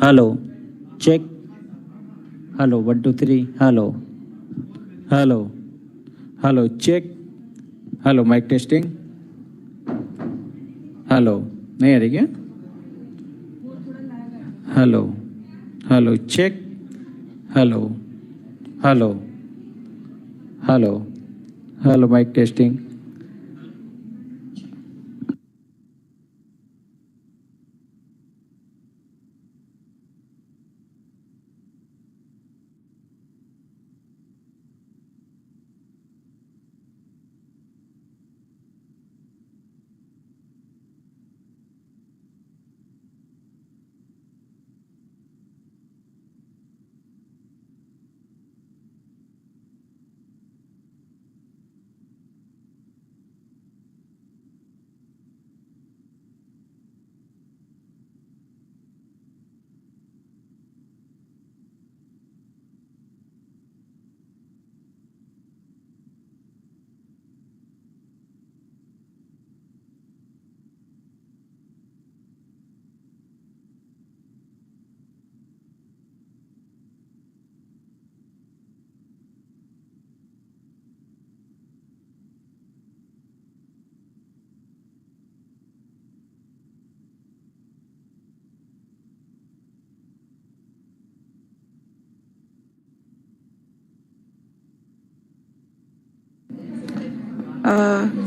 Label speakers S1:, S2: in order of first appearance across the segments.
S1: Hello. Check. Hello. 1, 2, 3. Hello. Hello. Hello. Check. Hello. Mic testing. Hello. नहीं आ रही क्या? Hello. Hello. Check. Hello. Hello. Hello. Hello. Mic testing.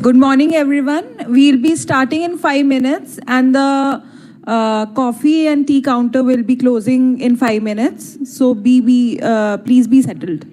S2: Good morning, everyone. We'll be starting in 5 minutes, and the coffee and tea counter will be closing in 5 minutes. So please be settled.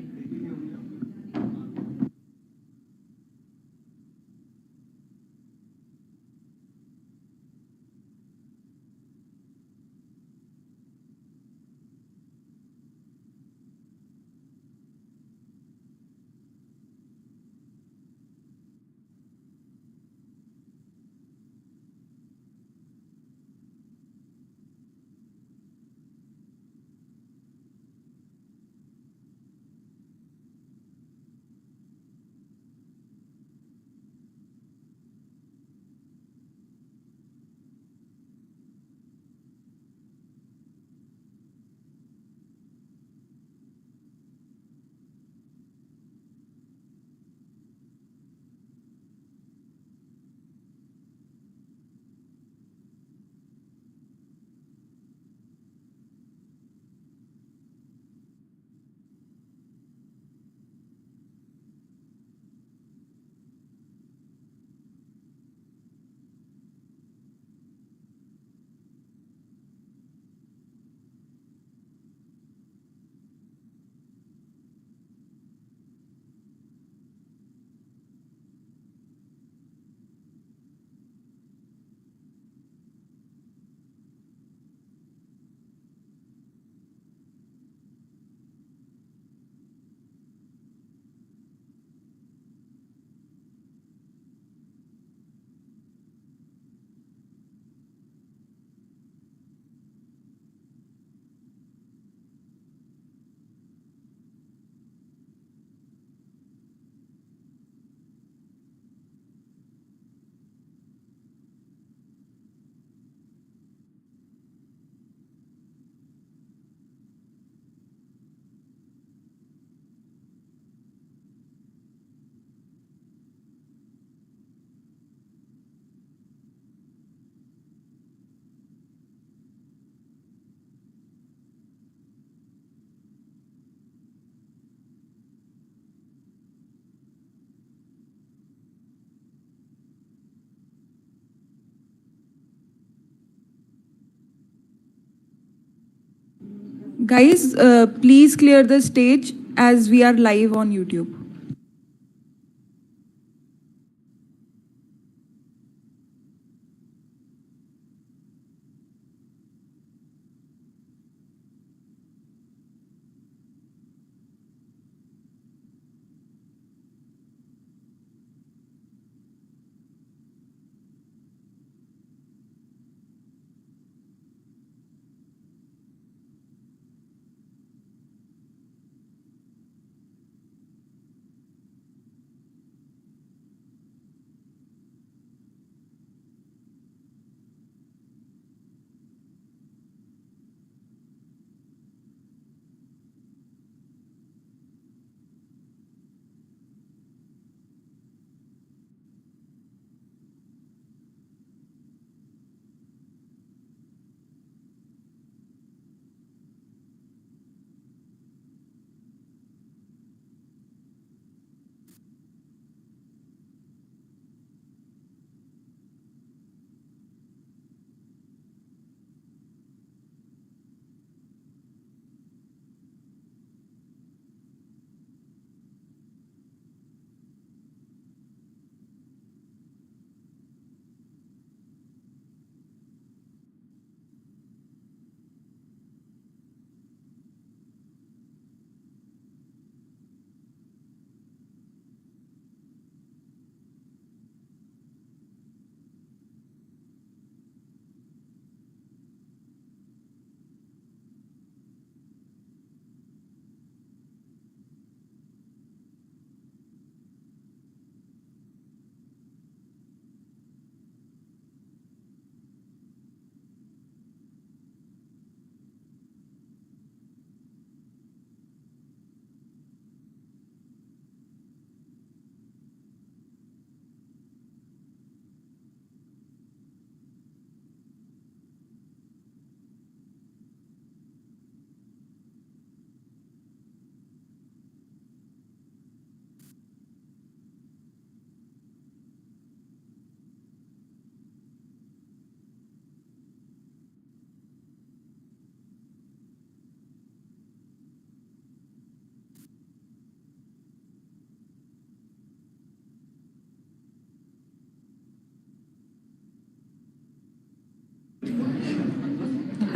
S2: Guys, please clear the stage as we are live on YouTube.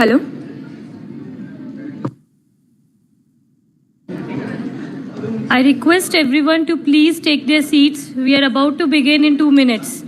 S3: Hello? I request everyone to please take their seats. We are about to begin in 2 minutes.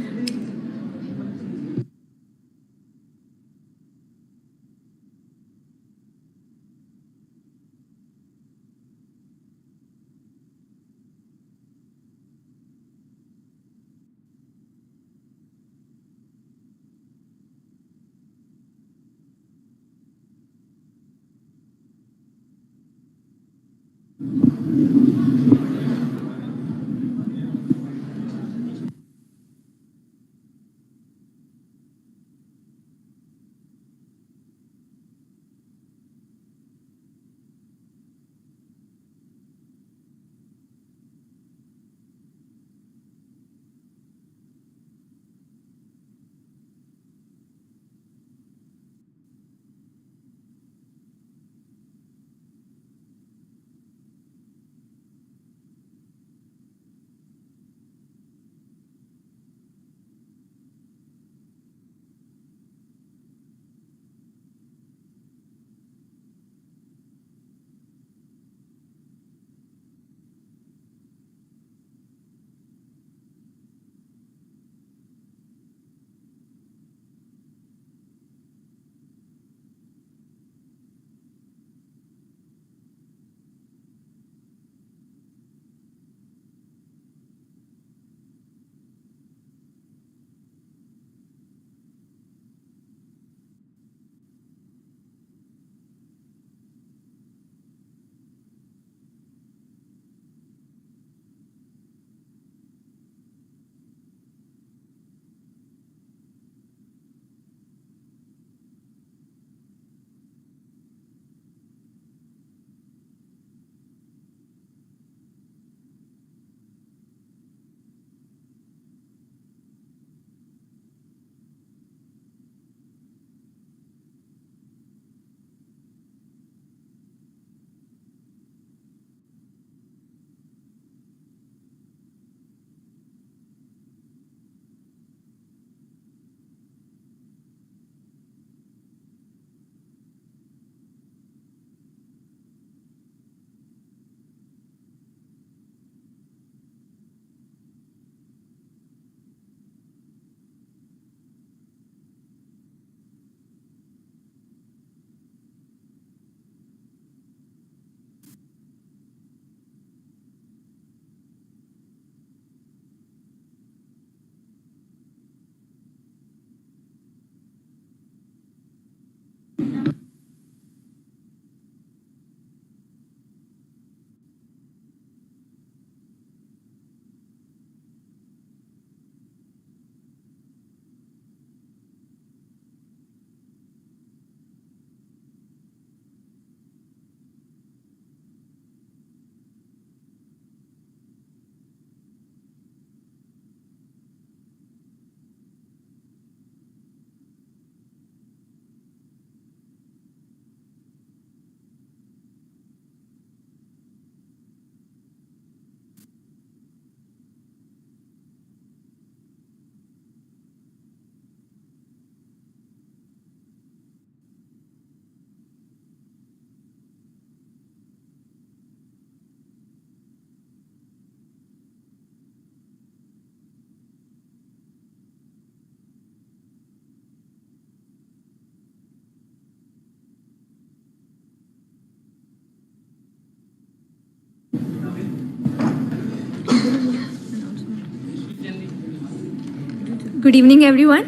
S3: Good evening, everyone.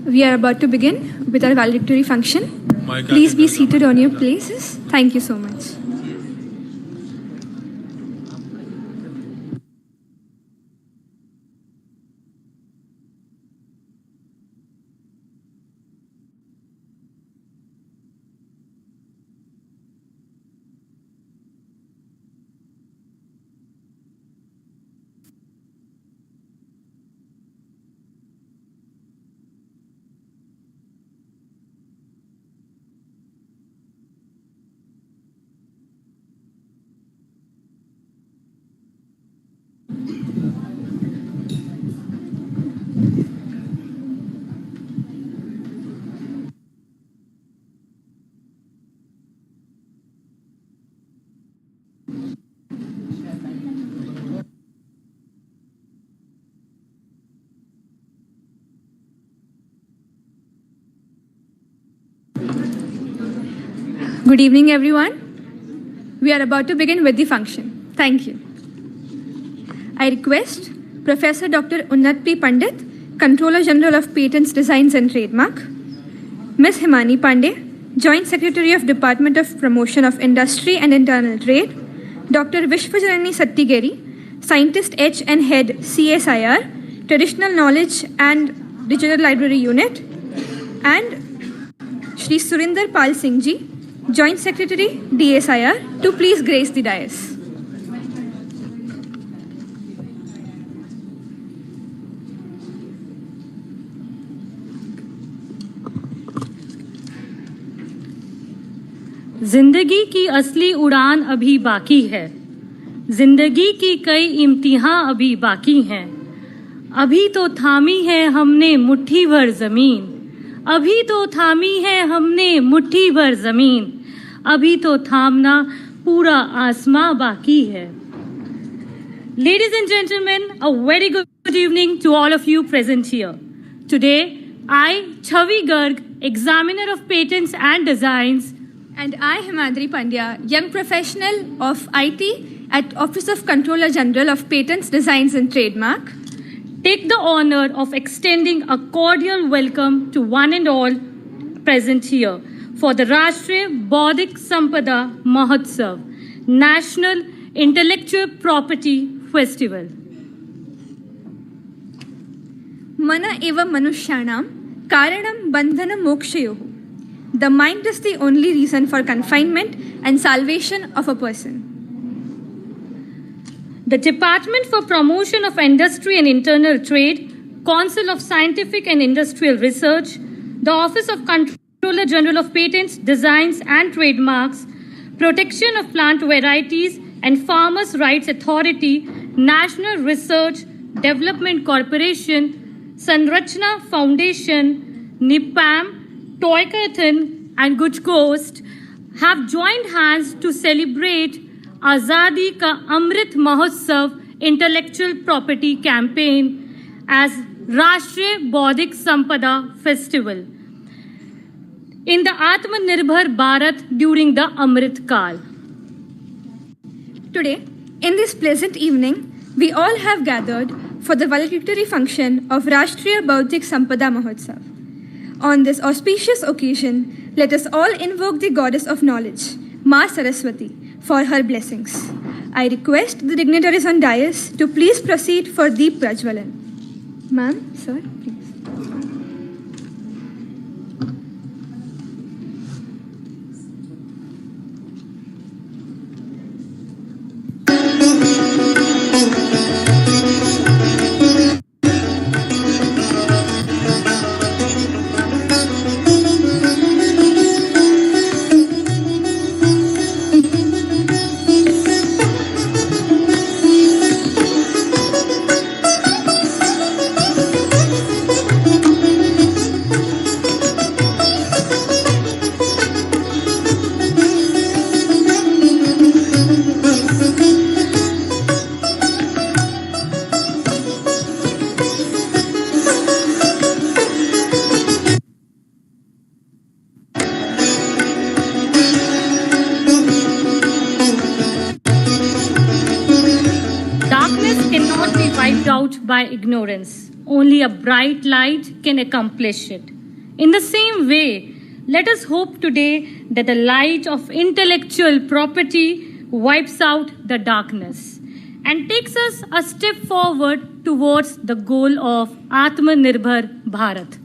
S3: We are about to begin with our valedictory function. Please be seated on your places. Thank you so much. Good evening, everyone. We are about to begin with the function. Thank you. I request Professor Dr. Unnat P. Pandit, Controller General of Patents, Designs and Trademark, Ms. Himani Pandey, Joint Secretary of Department of Promotion of Industry and Internal Trade, Dr. Vishwajanani Sattigeri, Scientist H and Head CSIR, Traditional Knowledge and Digital Library Unit, and Shri Surinder Pal Singh Ji, Joint Secretary DSIR, to please grace the dais.
S4: जिंदगी की असली उड़ान अभी बाकी है, जिंदगी की कई इम्तिहान अभी बाकी हैं। अभी तो थामी है हमने मुट्ठी भर जमीन, अभी तो थामी है हमने मुट्ठी भर जमीन, अभी तो थामना पूरा आसमां बाकी है। Ladies and gentlemen, a very good evening to all of you present here. Today, I, Chavi Garg, Examiner of Patents and Designs,
S3: And I, Himadri Pandya, young professional of IT at Office of Controller General of Patents, Designs and Trademark,
S4: take the honor of extending a cordial welcome to one and all present here for the Rashtriya Bouddhik Sampada Mahotsav, National Intellectual Property Festival.
S3: Mana eva manushanam karanam bandhana mokshayoh. The mind is the only reason for confinement and salvation of a person.
S4: The Department for Promotion of Industry and Internal Trade, Council of Scientific and Industrial Research, the Office of Controller General of Patents, Designs and Trademarks, Protection of Plant Varieties and Farmers' Rights Authority, National Research Development Corporation, Sanrachna Foundation, NIPAM, Toykathon and Good Coast have joined hands to celebrate Azadi Ka Amrit Mahotsav Intellectual Property Campaign as Rashtriya Bouddhik Sampada Festival in the Atmanirbhar Bharat during the Amrit Kal.
S3: Today, in this pleasant evening, we all have gathered for the valedictory function of Rashtriya Bouddhik Sampada Mahotsav. On this auspicious occasion, let us all invoke the goddess of knowledge, Ma Saraswati, for her blessings. I request the dignitaries on dais to please proceed for Deep Prajwalan. Ma'am, sir, please.
S4: By ignorance. Only a bright light can accomplish it. In the same way, let us hope today that the light of intellectual property wipes out the darkness and takes us a step forward towards the goal of Atmanirbhar Bharat.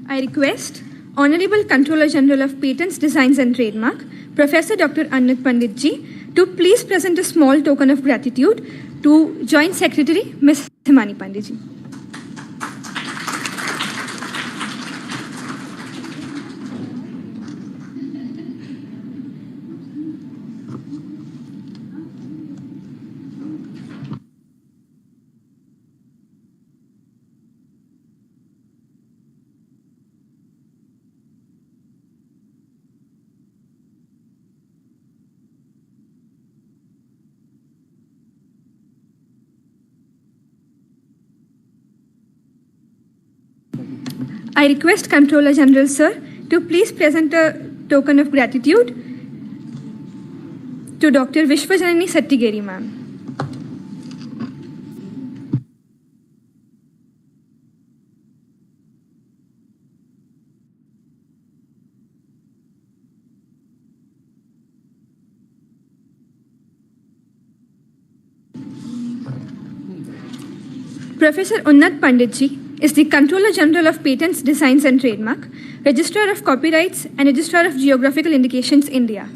S3: I request Honorable Controller General of Patents, Designs and Trademark, Professor Dr. Unnat Pandit Ji, to please present a small token of gratitude to Joint Secretary Ms. Himani Pandey Ji. I request Controller General Sir to please present a token of gratitude to Dr. Vishwajanani Sattigeri ma'am. Professor Unnat Panditji is the Controller General of Patents, Designs and Trademark, Registrar of Copyrights and Registrar of Geographical Indications, India.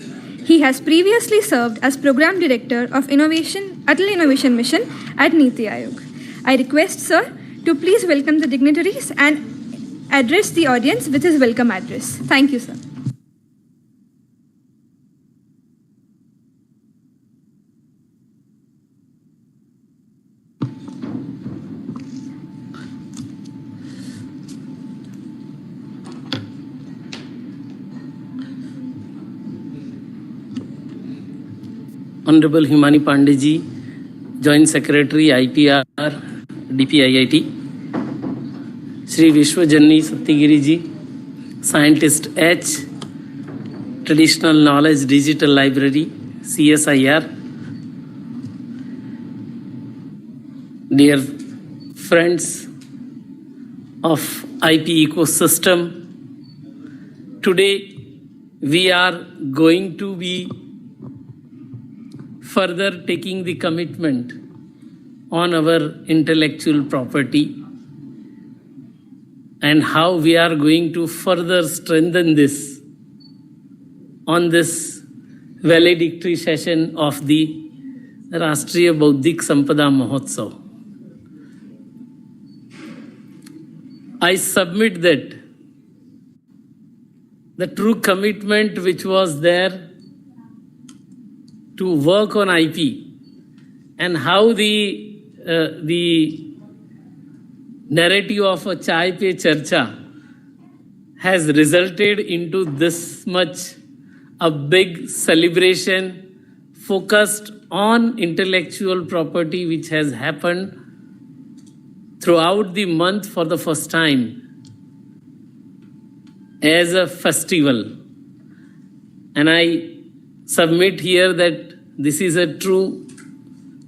S3: He has previously served as Program Director of Innovation, Atal Innovation Mission at Niti Aayog. I request Sir to please welcome the dignitaries and address the audience with his welcome address. Thank you, sir.
S5: Honorable Himani Pandeyji, Joint Secretary, IPR, DPIIT, Shri Vishwajanani Sattigeri ji, Scientist H, Traditional Knowledge Digital Library, CSIR, dear friends of IP ecosystem, today we are going to be further taking the commitment on our intellectual property and how we are going to further strengthen this on this valedictory session of the Rashtriya Bouddhik Sampada Mahotsav. I submit that the true commitment which was there to work on IP and how the narrative of a Chai Pe Charcha has resulted into this much a big celebration focused on intellectual property, which has happened throughout the month for the first time as a festival. And I submit here that this is a true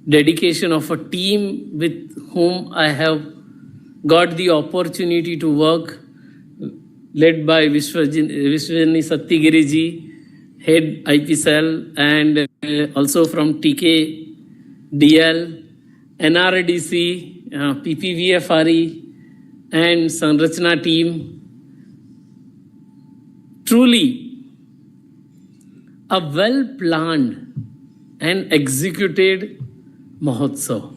S5: dedication of a team with whom I have got the opportunity to work, led by Vishwajanani Sattigeri ji, Head IP Cell, and also from TK, DL, NRDC, PPVFRE, and Sanrachna team. Truly, a well-planned and executed Mahotsav.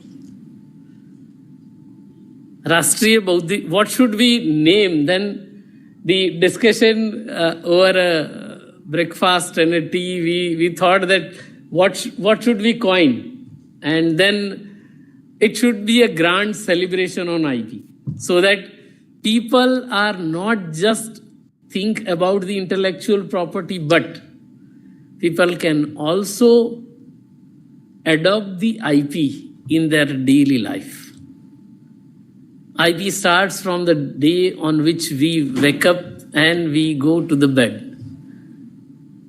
S5: Rashtriya Bouddhik, what should we name? Then the discussion over a breakfast and a tea, we thought that what should we coin? And then it should be a grand celebration on IP, so that people are not just think about the intellectual property, but people can also adopt the IP in their daily life. IP starts from the day on which we wake up and we go to the bed.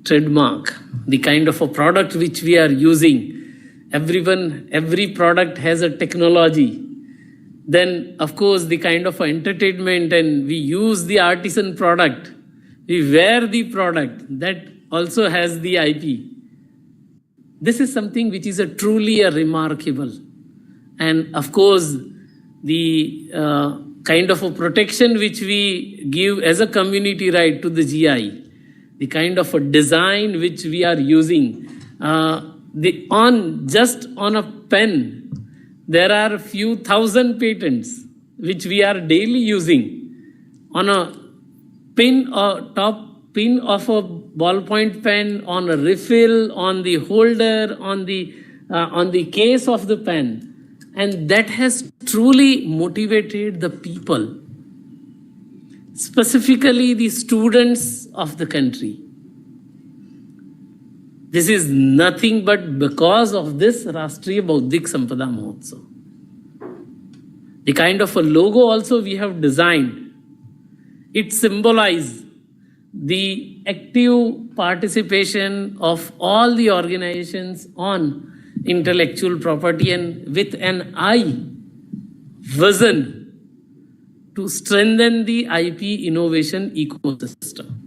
S5: Trademark, the kind of a product which we are using. Every product has a technology. Then, of course, the kind of entertainment, and we use the artisan product. We wear the product. That also has the IP. This is something which is truly a remarkable. And of course, the kind of a protection which we give as a community right to the GI, the kind of a design which we are using, just on a pen, there are a few thousand patents which we are daily using on a pin or top pin of a ballpoint pen, on a refill, on the holder, on the case of the pen. And that has truly motivated the people, specifically the students of the country. This is nothing but because of this Rashtriya Bouddhik Sampada Mahotsav. The kind of a logo also we have designed. It symbolizes the active participation of all the organizations on intellectual property and with an vision to strengthen the IP innovation ecosystem.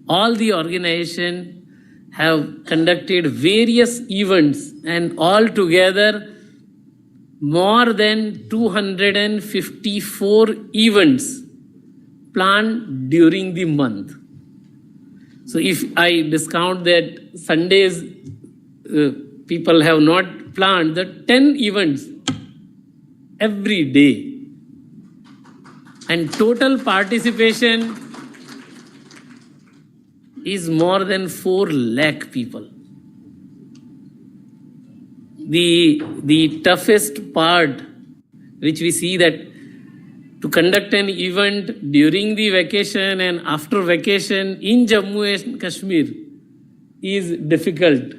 S5: All the organizations have conducted various events, and altogether more than 254 events planned during the month. So if I discount that Sundays people have not planned, the 10 events every day. And total participation is more than 4 lakh people. The toughest part, which we see, that to conduct an event during the vacation and after vacation in Jammu and Kashmir is difficult.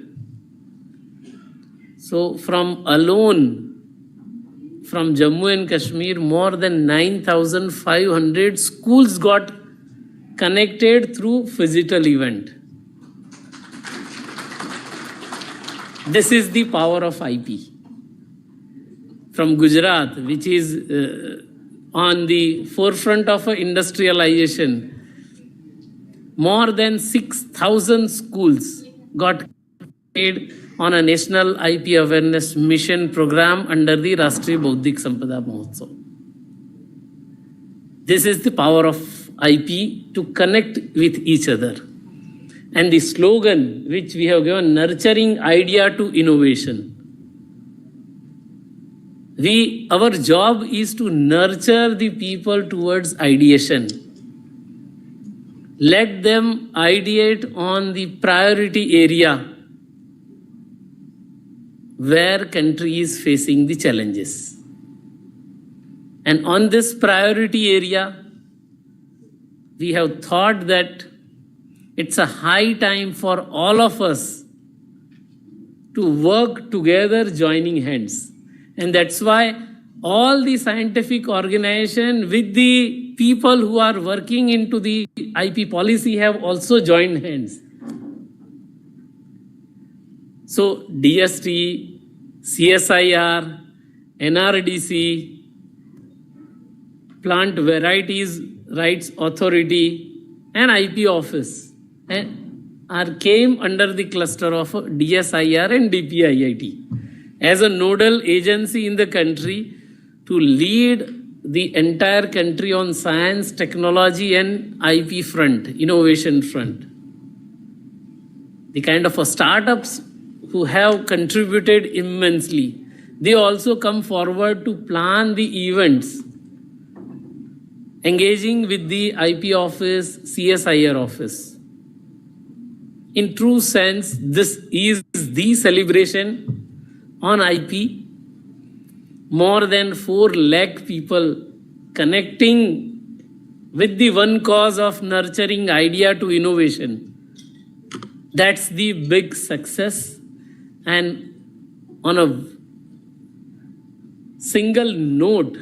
S5: So from Jammu and Kashmir, more than 9,500 schools got connected through physical event. This is the power of IP. From Gujarat, which is on the forefront of industrialization, more than 6,000 schools got connected on a national IP awareness mission program under the Rashtriya Bouddhik Sampada Mahotsav. This is the power of IP to connect with each other. And the slogan which we have given, nurturing idea to innovation. Our job is to nurture the people towards ideation. Let them ideate on the priority area where country is facing the challenges. And on this priority area, we have thought that it's a high time for all of us to work together, joining hands. And that's why all the scientific organizations with the people who are working into the IP policy have also joined hands. So DST, CSIR, NRDC, Plant Varieties Rights Authority, and IP Office came under the cluster of DSIR and DPIIT as a nodal agency in the country to lead the entire country on science, technology, and IP front, innovation front. The kind of startups who have contributed immensely, they also come forward to plan the events, engaging with the IP office, CSIR office. In true sense, this is the celebration on IP. More than 4 lakh people connecting with the one cause of nurturing idea to innovation. That's the big success. And on a single note,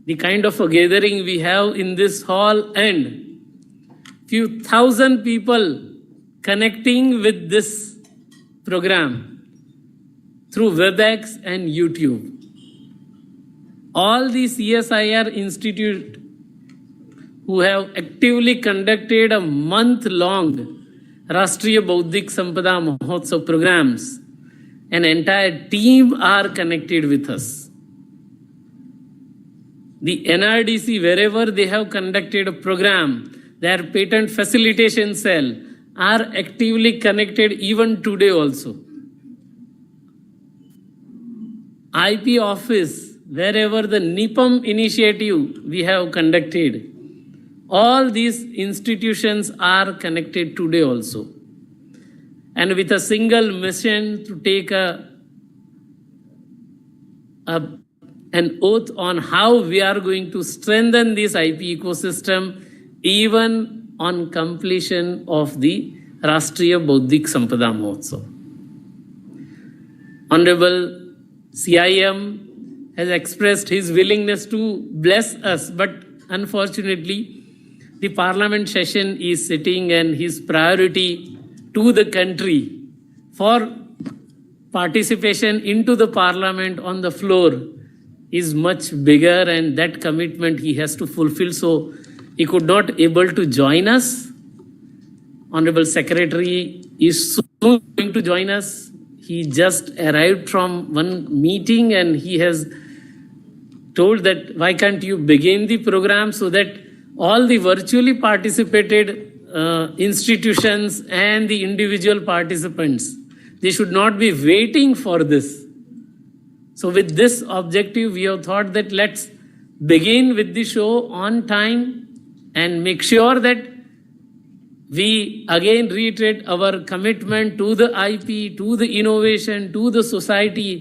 S5: the kind of a gathering we have in this hall and few thousand people connecting with this program through WebEx and YouTube. All the CSIR Institute who have actively conducted a month-long Rashtriya Bouddhik Sampada Mahotsav programs, an entire team are connected with us. The NRDC, wherever they have conducted a program, their patent facilitation cell are actively connected even today also. IP office, wherever the NIPAM initiative we have conducted, all these institutions are connected today also. And with a single mission to take an oath on how we are going to strengthen this IP ecosystem even on completion of the Rashtriya Bouddhik Sampada Mahotsav. Hon'ble CIM has expressed his willingness to bless us, but unfortunately, the parliament session is sitting and his priority to the country for participation into the parliament on the floor is much bigger, and that commitment he has to fulfill. So he could not able to join us. Honorable Secretary is soon going to join us. He just arrived from one meeting and he has told that why can't you begin the program so that all the virtually participated institutions and the individual participants, they should not be waiting for this. So with this objective, we have thought that let's begin with the show on time and make sure that we again reiterate our commitment to the IP, to the innovation, to the society,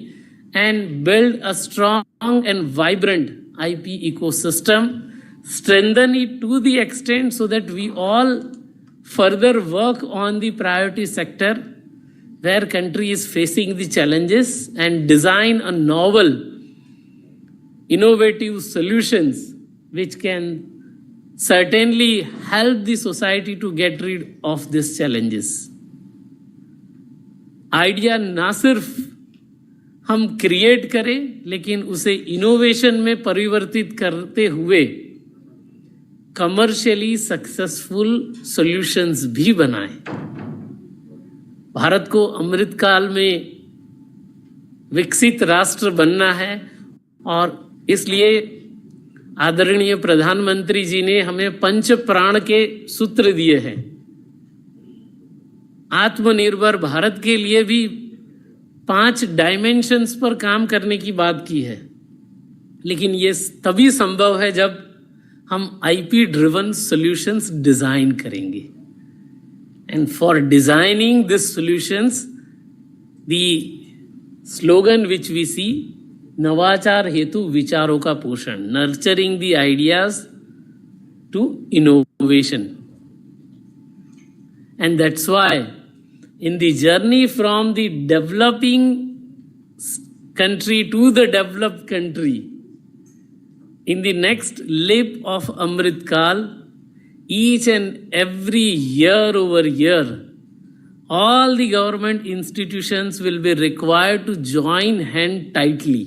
S5: and build a strong and vibrant IP ecosystem, strengthen it to the extent so that we all further work on the priority sector where country is facing the challenges and design a novel, innovative solutions which can certainly help the society to get rid of these challenges. Idea ना सिर्फ हम create करें लेकिन उसे innovation में परिवर्तित करते हुए कमर्शियली सक्सेसफुल सॉल्यूशंस भी बनाएं। भारत को अमृत काल में विकसित राष्ट्र बनना है और इसलिए आदरणीय प्रधानमंत्री जी ने हमें पंच प्राण के सूत्र दिए हैं। आत्मनिर्भर भारत के लिए भी 5 डायमेंशंस पर काम करने की बात की है, लेकिन ये तभी संभव है जब हम आईपी ड्रिवन सॉल्यूशंस डिजाइन करेंगे। And for designing this solutions the slogan which we see, नवाचार हेतु विचारों का पोषण, nurturing the ideas to innovation. And that's why in the journey from the developing country to the developed country, in the next leap of Amrit Kal, each and every year over year, all the government institutions will be required to join hand tightly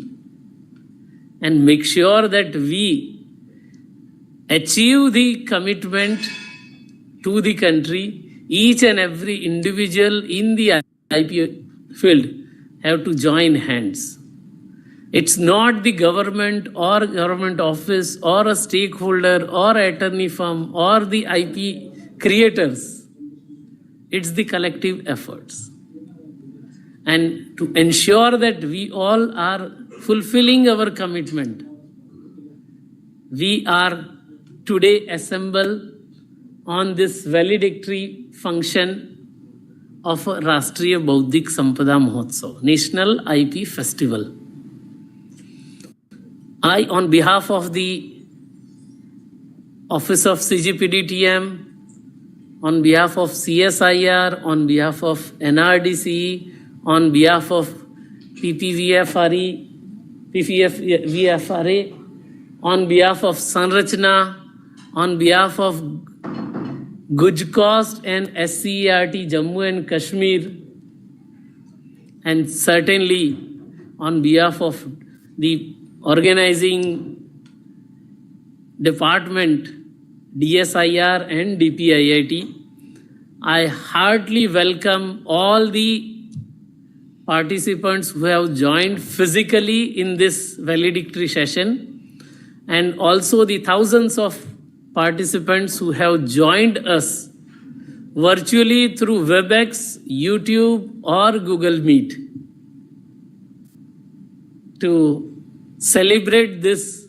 S5: and make sure that we achieve the commitment to the country. Each and every individual in the IP field have to join hands. It's not the government or government office or a stakeholder or attorney firm or the IP creators. It's the collective efforts. And to ensure that we all are fulfilling our commitment, we are today assembled on this valedictory function of Rashtriya Bouddhik Sampada Mahotsav, National IP Festival. I, on behalf of the Office of CGPDTM, on behalf of CSIR, on behalf of NRDC, on behalf of PPVFRA, on behalf of Sanrachna, on behalf of Gujcost and SCERT Jammu and Kashmir, and certainly on behalf of the organizing department DSIR and DPIIT, I heartily welcome all the participants who have joined physically in this valedictory session, and also the thousands of participants who have joined us virtually through WebEx, YouTube, or Google Meet to celebrate this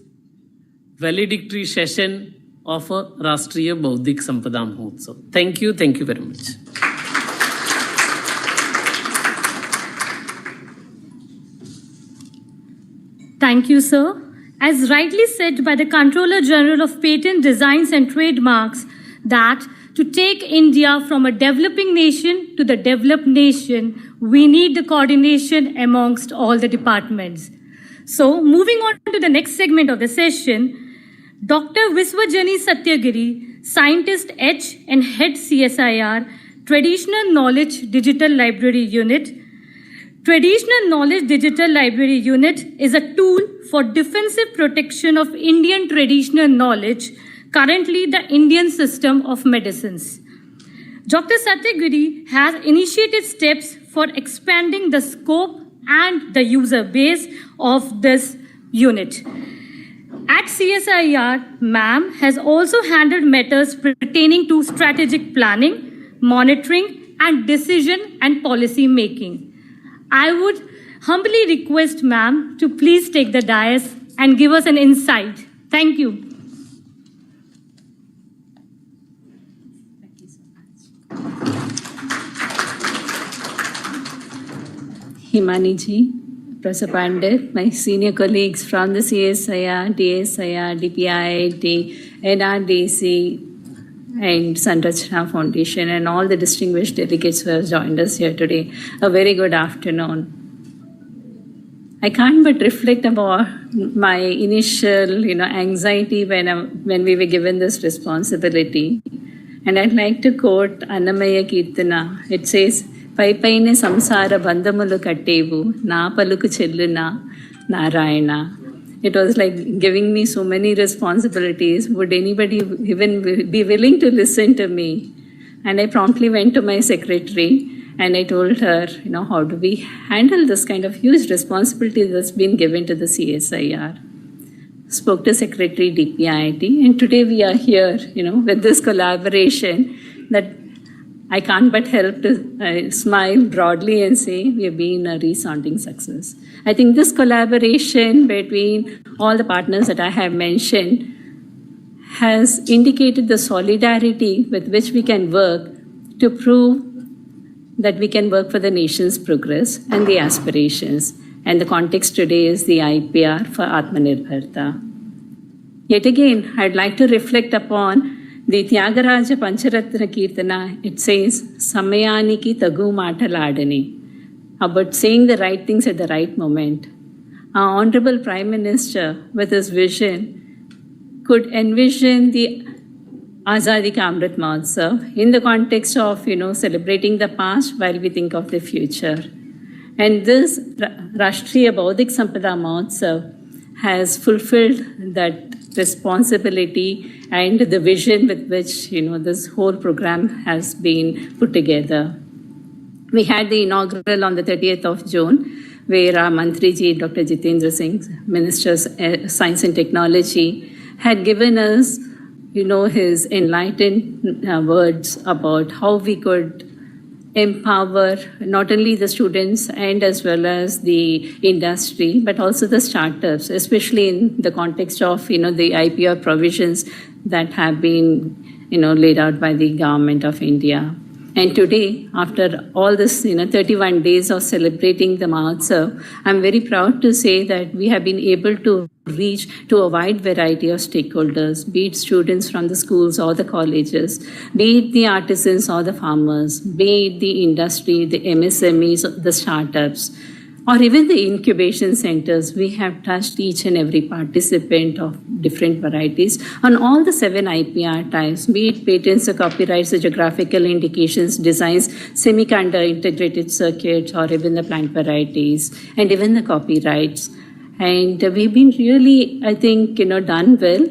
S5: valedictory session of a Rashtriya Bouddhik Sampada Mahotsav. Thank you very much.
S4: Thank you, sir. As rightly said by the Controller General of Patent, Designs and Trademarks, that to take India from a developing nation to the developed nation, we need the coordination amongst all the departments. So, moving on to the next segment of the session, Dr. Viswajani Satyagiri, Scientist H and Head CSIR, Traditional Knowledge Digital Library Unit. Traditional Knowledge Digital Library Unit is a tool for defensive protection of Indian traditional knowledge, currently the Indian system of medicines. Dr. Satyagiri has initiated steps for expanding the scope and the user base of this unit. At CSIR, ma'am has also handled matters pertaining to strategic planning, monitoring, and decision and policy making. I would humbly request ma'am to please take the dais and give us an insight. Thank you.
S6: Himani ji, Professor Pandit, my senior colleagues from the CSIR, DSIR, DPIIT, NRDC, and Sanrachna Foundation, and all the distinguished delegates who have joined us here today. A very good afternoon. I can't but reflect about my initial, anxiety when we were given this responsibility. And I'd like to quote Annamaya Kirtana. It says, "Pai paine samsara bandhamulu kattevu, na paluku chelluna, Narayana." It was like giving me so many responsibilities. Would anybody even be willing to listen to me? And I promptly went to my secretary and I told her, how do we handle this kind of huge responsibility that's been given to the CSIR? Spoke to Secretary DPIIT, and today we are here, with this collaboration that I can't but help to smile broadly and say we have been a resounding success. I think this collaboration between all the partners that I have mentioned has indicated the solidarity with which we can work to prove that we can work for the nation's progress and the aspirations. And the context today is the IPR for Atmanirbharta. Yet again, I'd like to reflect upon the Tyagaraja Pancharatna Kirtana. It says, Samayaniki tagu mataladani, about saying the right things at the right moment. Our Honorable Prime Minister, with his vision, could envision the Azadi Ka Amrit Mahotsav in the context of, celebrating the past while we think of the future. And this Rashtriya Bouddhik Sampada Mahotsav has fulfilled that responsibility and the vision with which, this whole program has been put together. We had the inaugural on the 30th of June, where our Mantriji, Dr. Jitendra Singh, Minister of Science and Technology, had given us, his enlightened words about how we could empower not only the students and as well as the industry, but also the startups, especially in the context of, the IPR provisions that have been, laid out by the government of India. And today, after all this, 31 days of celebrating the Mahotsav, I'm very proud to say that we have been able to reach to a wide variety of stakeholders, be it students from the schools or the colleges, be it the artisans or the farmers, be it the industry, the MSMEs, the startups, or even the incubation centers. We have touched each and every participant of different varieties on all the 7 IPR types, be it patents, the copyrights, the geographical indications, designs, semiconductor integrated circuits, or even the plant varieties, and even the copyrights. And we've been really, I think, done well.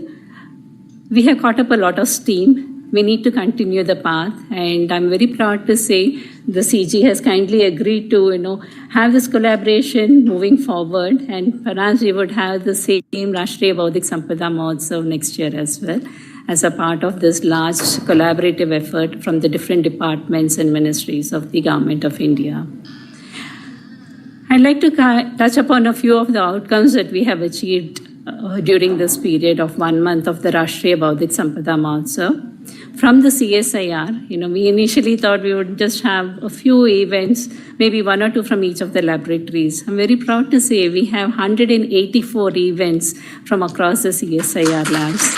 S6: We have caught up a lot of steam. We need to continue the path, and I'm very proud to say the CG has kindly agreed to, have this collaboration moving forward, and perhaps we would have the same Rashtriya Bouddhik Sampada Mahotsav next year as well, as a part of this large collaborative effort from the different departments and ministries of the Government of India. I'd like to touch upon a few of the outcomes that we have achieved during this period of 1 month of the Rashtriya Bouddhik Sampada Mahotsav. From the CSIR, we initially thought we would just have a few events, maybe 1 or 2 from each of the laboratories. I'm very proud to say we have 184 events from across the CSIR labs.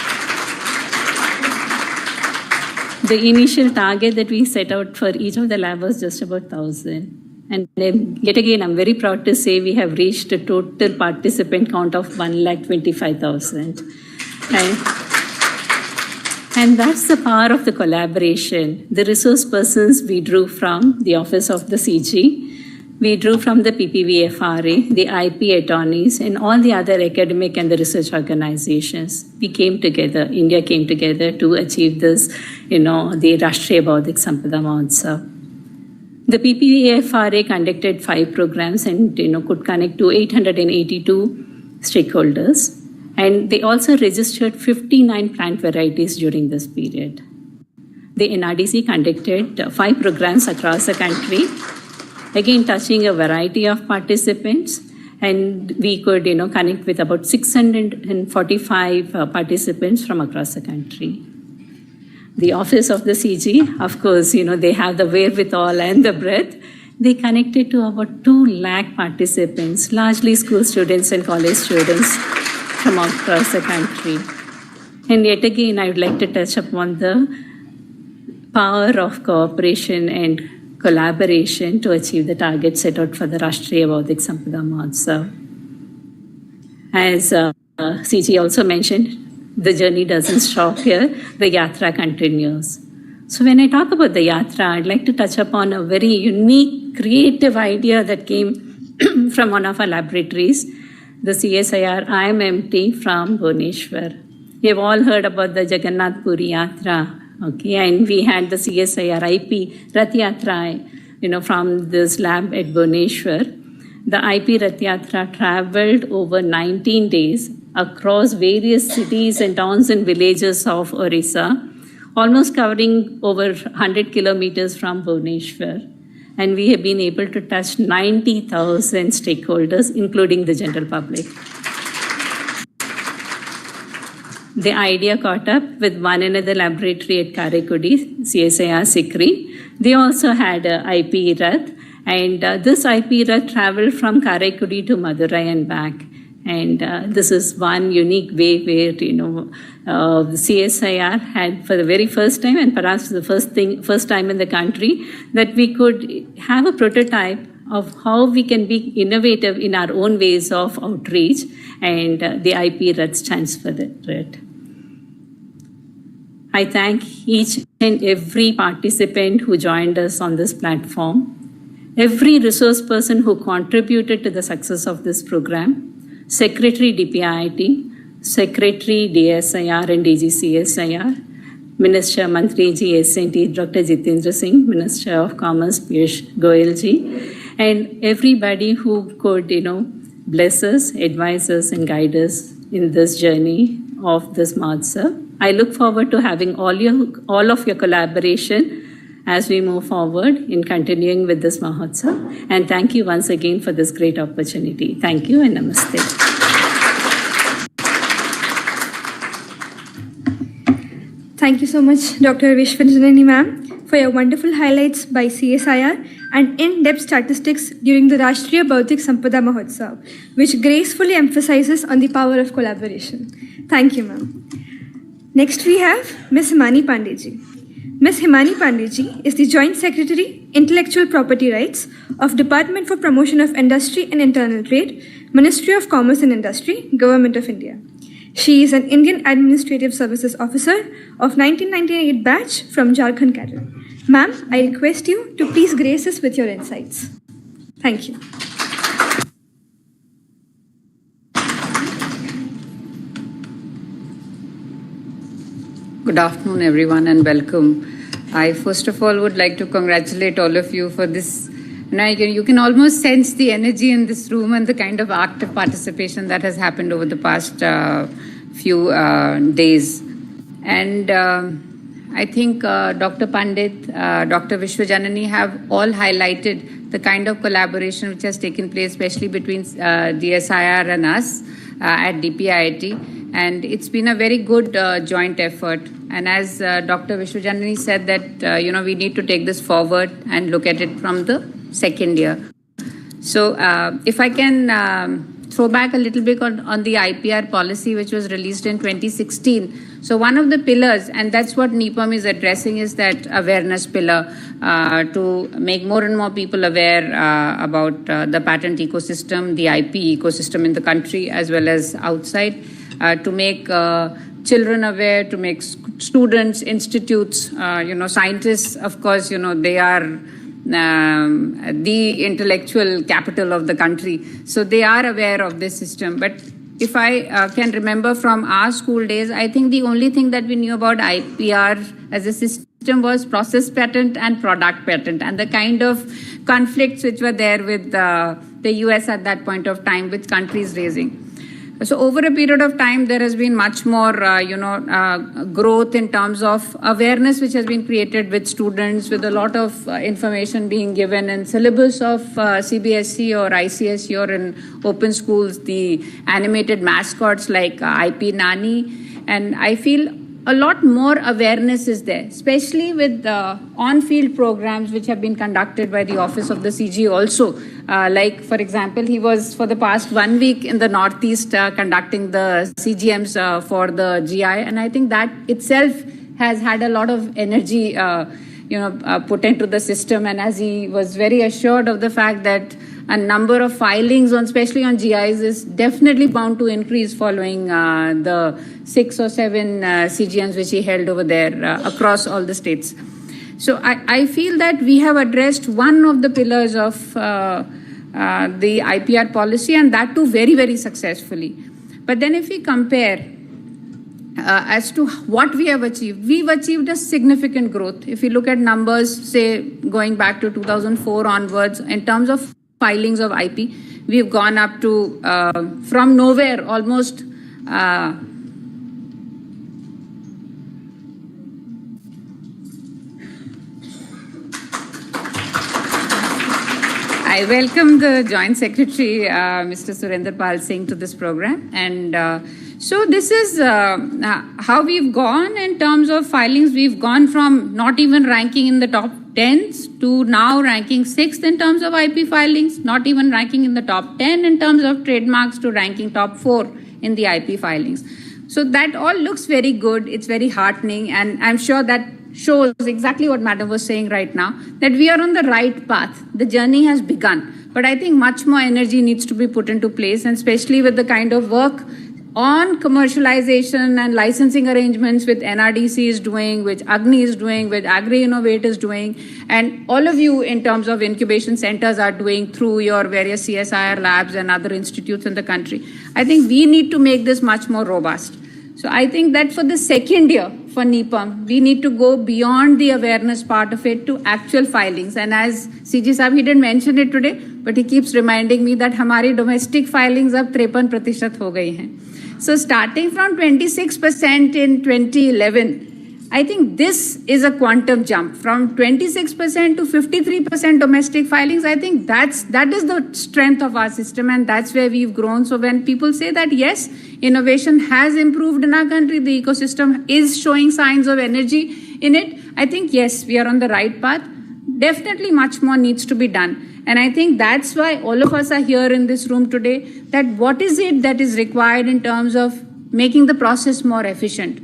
S6: The initial target that we set out for each of the labs was just about 1,000. And then, yet again, I'm very proud to say we have reached a total participant count of 125,000. And that's the power of the collaboration. The resource persons we drew from the Office of the CG, we drew from the PPVFRA, the IP attorneys, and all the other academic and the research organizations. We came together, India came together to achieve this, the Rashtriya Bouddhik Sampada Mahotsav. The PPVFRA conducted 5 programs and could connect to 882 stakeholders. And they also registered 59 plant varieties during this period. The NRDC conducted 5 programs across the country, again touching a variety of participants, and we could connect with about 645 participants from across the country. The Office of the CG, of course, they have the wherewithal and the breadth. They connected to about 2 lakh participants, largely school students and college students from across the country. And yet again, I would like to touch upon the power of cooperation and collaboration to achieve the target set out for the Rashtriya Bouddhik Sampada Mahotsav. As CG also mentioned, the journey doesn't stop here, the yatra continues. So when I talk about the yatra, I'd like to touch upon a very unique, creative idea that came from one of our laboratories, the CSIR IMMT from Bhubaneswar. You've all heard about the Jagannath Puri Yatra. Okay, and we had the CSIR IP Rath Yatra, from this lab at Bhubaneswar. The IP Rath Yatra traveled over 19 days across various cities and towns and villages of Orissa, almost covering over 100 kilometers from Bhubaneswar. And we have been able to touch 90,000 stakeholders, including the general public. The idea caught up with one another laboratory at Karaikudi, CSIR Sikri. They also had a IP Rath, and this IP Rath traveled from Karaikudi to Madurai and back. And this is one unique way where, the CSIR had for the very first time, and perhaps the first time in the country, that we could have a prototype of how we can be innovative in our own ways of outreach, and the IP Rath stands for it. I thank each and every participant who joined us on this platform, every resource person who contributed to the success of this program, Secretary DPIIT, Secretary DSIR and DGCSIR, Minister Mantri Ji SNT Dr. Jitendra Singh, Minister of Commerce Piyush Goyal Ji, and everybody who could, bless us, advise us, and guide us in this journey of this Mahotsav. I look forward to having all of your collaboration as we move forward in continuing with this Mahotsav. And thank you once again for this great opportunity. Thank you and namaste.
S3: Thank you so much, Dr. Vishwajanani ma'am, for your wonderful highlights by CSIR and in-depth statistics during the Rashtriya Bouddhik Sampada Mahotsav, which gracefully emphasizes on the power of collaboration. Thank you, ma'am. Next, we have Ms. Himani Pandeyji. Ms. Himani Pandeyji is the Joint Secretary, Intellectual Property Rights of Department for Promotion of Industry and Internal Trade, Ministry of Commerce and Industry, Government of India. She is an Indian Administrative Services Officer of 1998 batch from Jharkhand cadre. Ma'am, I request you to please grace us with your insights. Thank you.
S7: Good afternoon, everyone, and welcome. I first of all would like to congratulate all of you for this. You can almost sense the energy in this room and the kind of active participation that has happened over the past few days. And I think Dr. Pandit, Dr. Vishwajanani have all highlighted the kind of collaboration which has taken place, especially between DSIR and us at DPIIT. And it's been a very good joint effort. And as Dr. Vishwajanani said that, we need to take this forward and look at it from the second year. So if I can throw back a little bit on the IPR policy, which was released in 2016. So one of the pillars, and that's what NIPAM is addressing, is that awareness pillar to make more and more people aware about the patent ecosystem, the IP ecosystem in the country as well as outside, to make children aware, to make students, institutes, scientists, of course, they are the intellectual capital of the country. So they are aware of this system. But if I can remember from our school days, I think the only thing that we knew about IPR as a system was process patent and product patent, and the kind of conflicts which were there with the US at that point of time, with countries raising. So over a period of time, there has been much more, growth in terms of awareness which has been created with students, with a lot of information being given in syllabus of CBSE or ICSE or in open schools, the animated mascots like IP Nani. And I feel a lot more awareness is there, especially with the on-field programs which have been conducted by the Office of the CG also. Like, for example, he was for the past 1 week in the Northeast conducting the CGMs for the GI. And I think that itself has had a lot of energy, put into the system. And as he was very assured of the fact that a number of filings, especially on GIs, is definitely bound to increase following the 6 or 7 CGMs which he held over there across all the states. So I feel that we have addressed one of the pillars of the IPR policy, and that too very, very successfully. But then if we compare as to what we have achieved, we've achieved a significant growth. If you look at numbers, say, going back to 2004 onwards, in terms of filings of IP, we've gone up to, from nowhere, almost I welcome the Joint Secretary, Mr. Surinder Pal Singh, to this program. And so this is how we've gone in terms of filings. We've gone from not even ranking in the top 10s to now ranking 6th in terms of IP filings, not even ranking in the top 10 in terms of trademarks, to ranking top 4 in the IP filings. So that all looks very good. It's very heartening. And I'm sure that shows exactly what Madam was saying right now, that we are on the right path. The journey has begun. But I think much more energy needs to be put into place, and especially with the kind of work on commercialization and licensing arrangements which NRDC is doing, which Agni is doing, which Agri-Innovate is doing, and all of you in terms of incubation centers are doing through your various CSIR labs and other institutes in the country. I think we need to make this much more robust. So I think that for the second year for NIPAM, we need to go beyond the awareness part of it to actual filings. And as CG Saab, he didn't mention it today, but he keeps reminding me that हमारी domestic filings अब 53% हो गई हैं. So starting from 26% in 2011, I think this is a quantum jump from 26% to 53% domestic filings. I think that is the strength of our system, and that's where we've grown. So when people say that, yes, innovation has improved in our country, the ecosystem is showing signs of energy in it, I think, yes, we are on the right path. Definitely much more needs to be done. And I think that's why all of us are here in this room today, that what is it that is required in terms of making the process more efficient?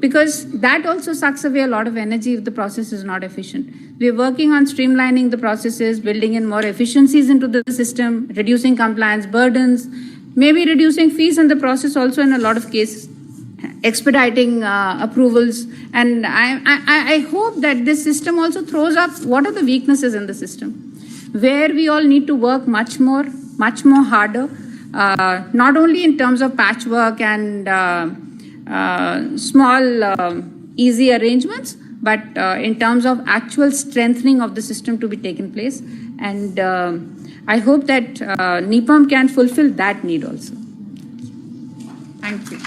S7: Because that also sucks away a lot of energy if the process is not efficient. We're working on streamlining the processes, building in more efficiencies into the system, reducing compliance burdens, maybe reducing fees in the process also in a lot of cases, expediting approvals. And I hope that this system also throws up what are the weaknesses in the system, where we all need to work much more harder, not only in terms of patchwork and small, easy arrangements, but in terms of actual strengthening of the system to be taken place. And I hope that NIPAM can fulfill that need also. Thank you.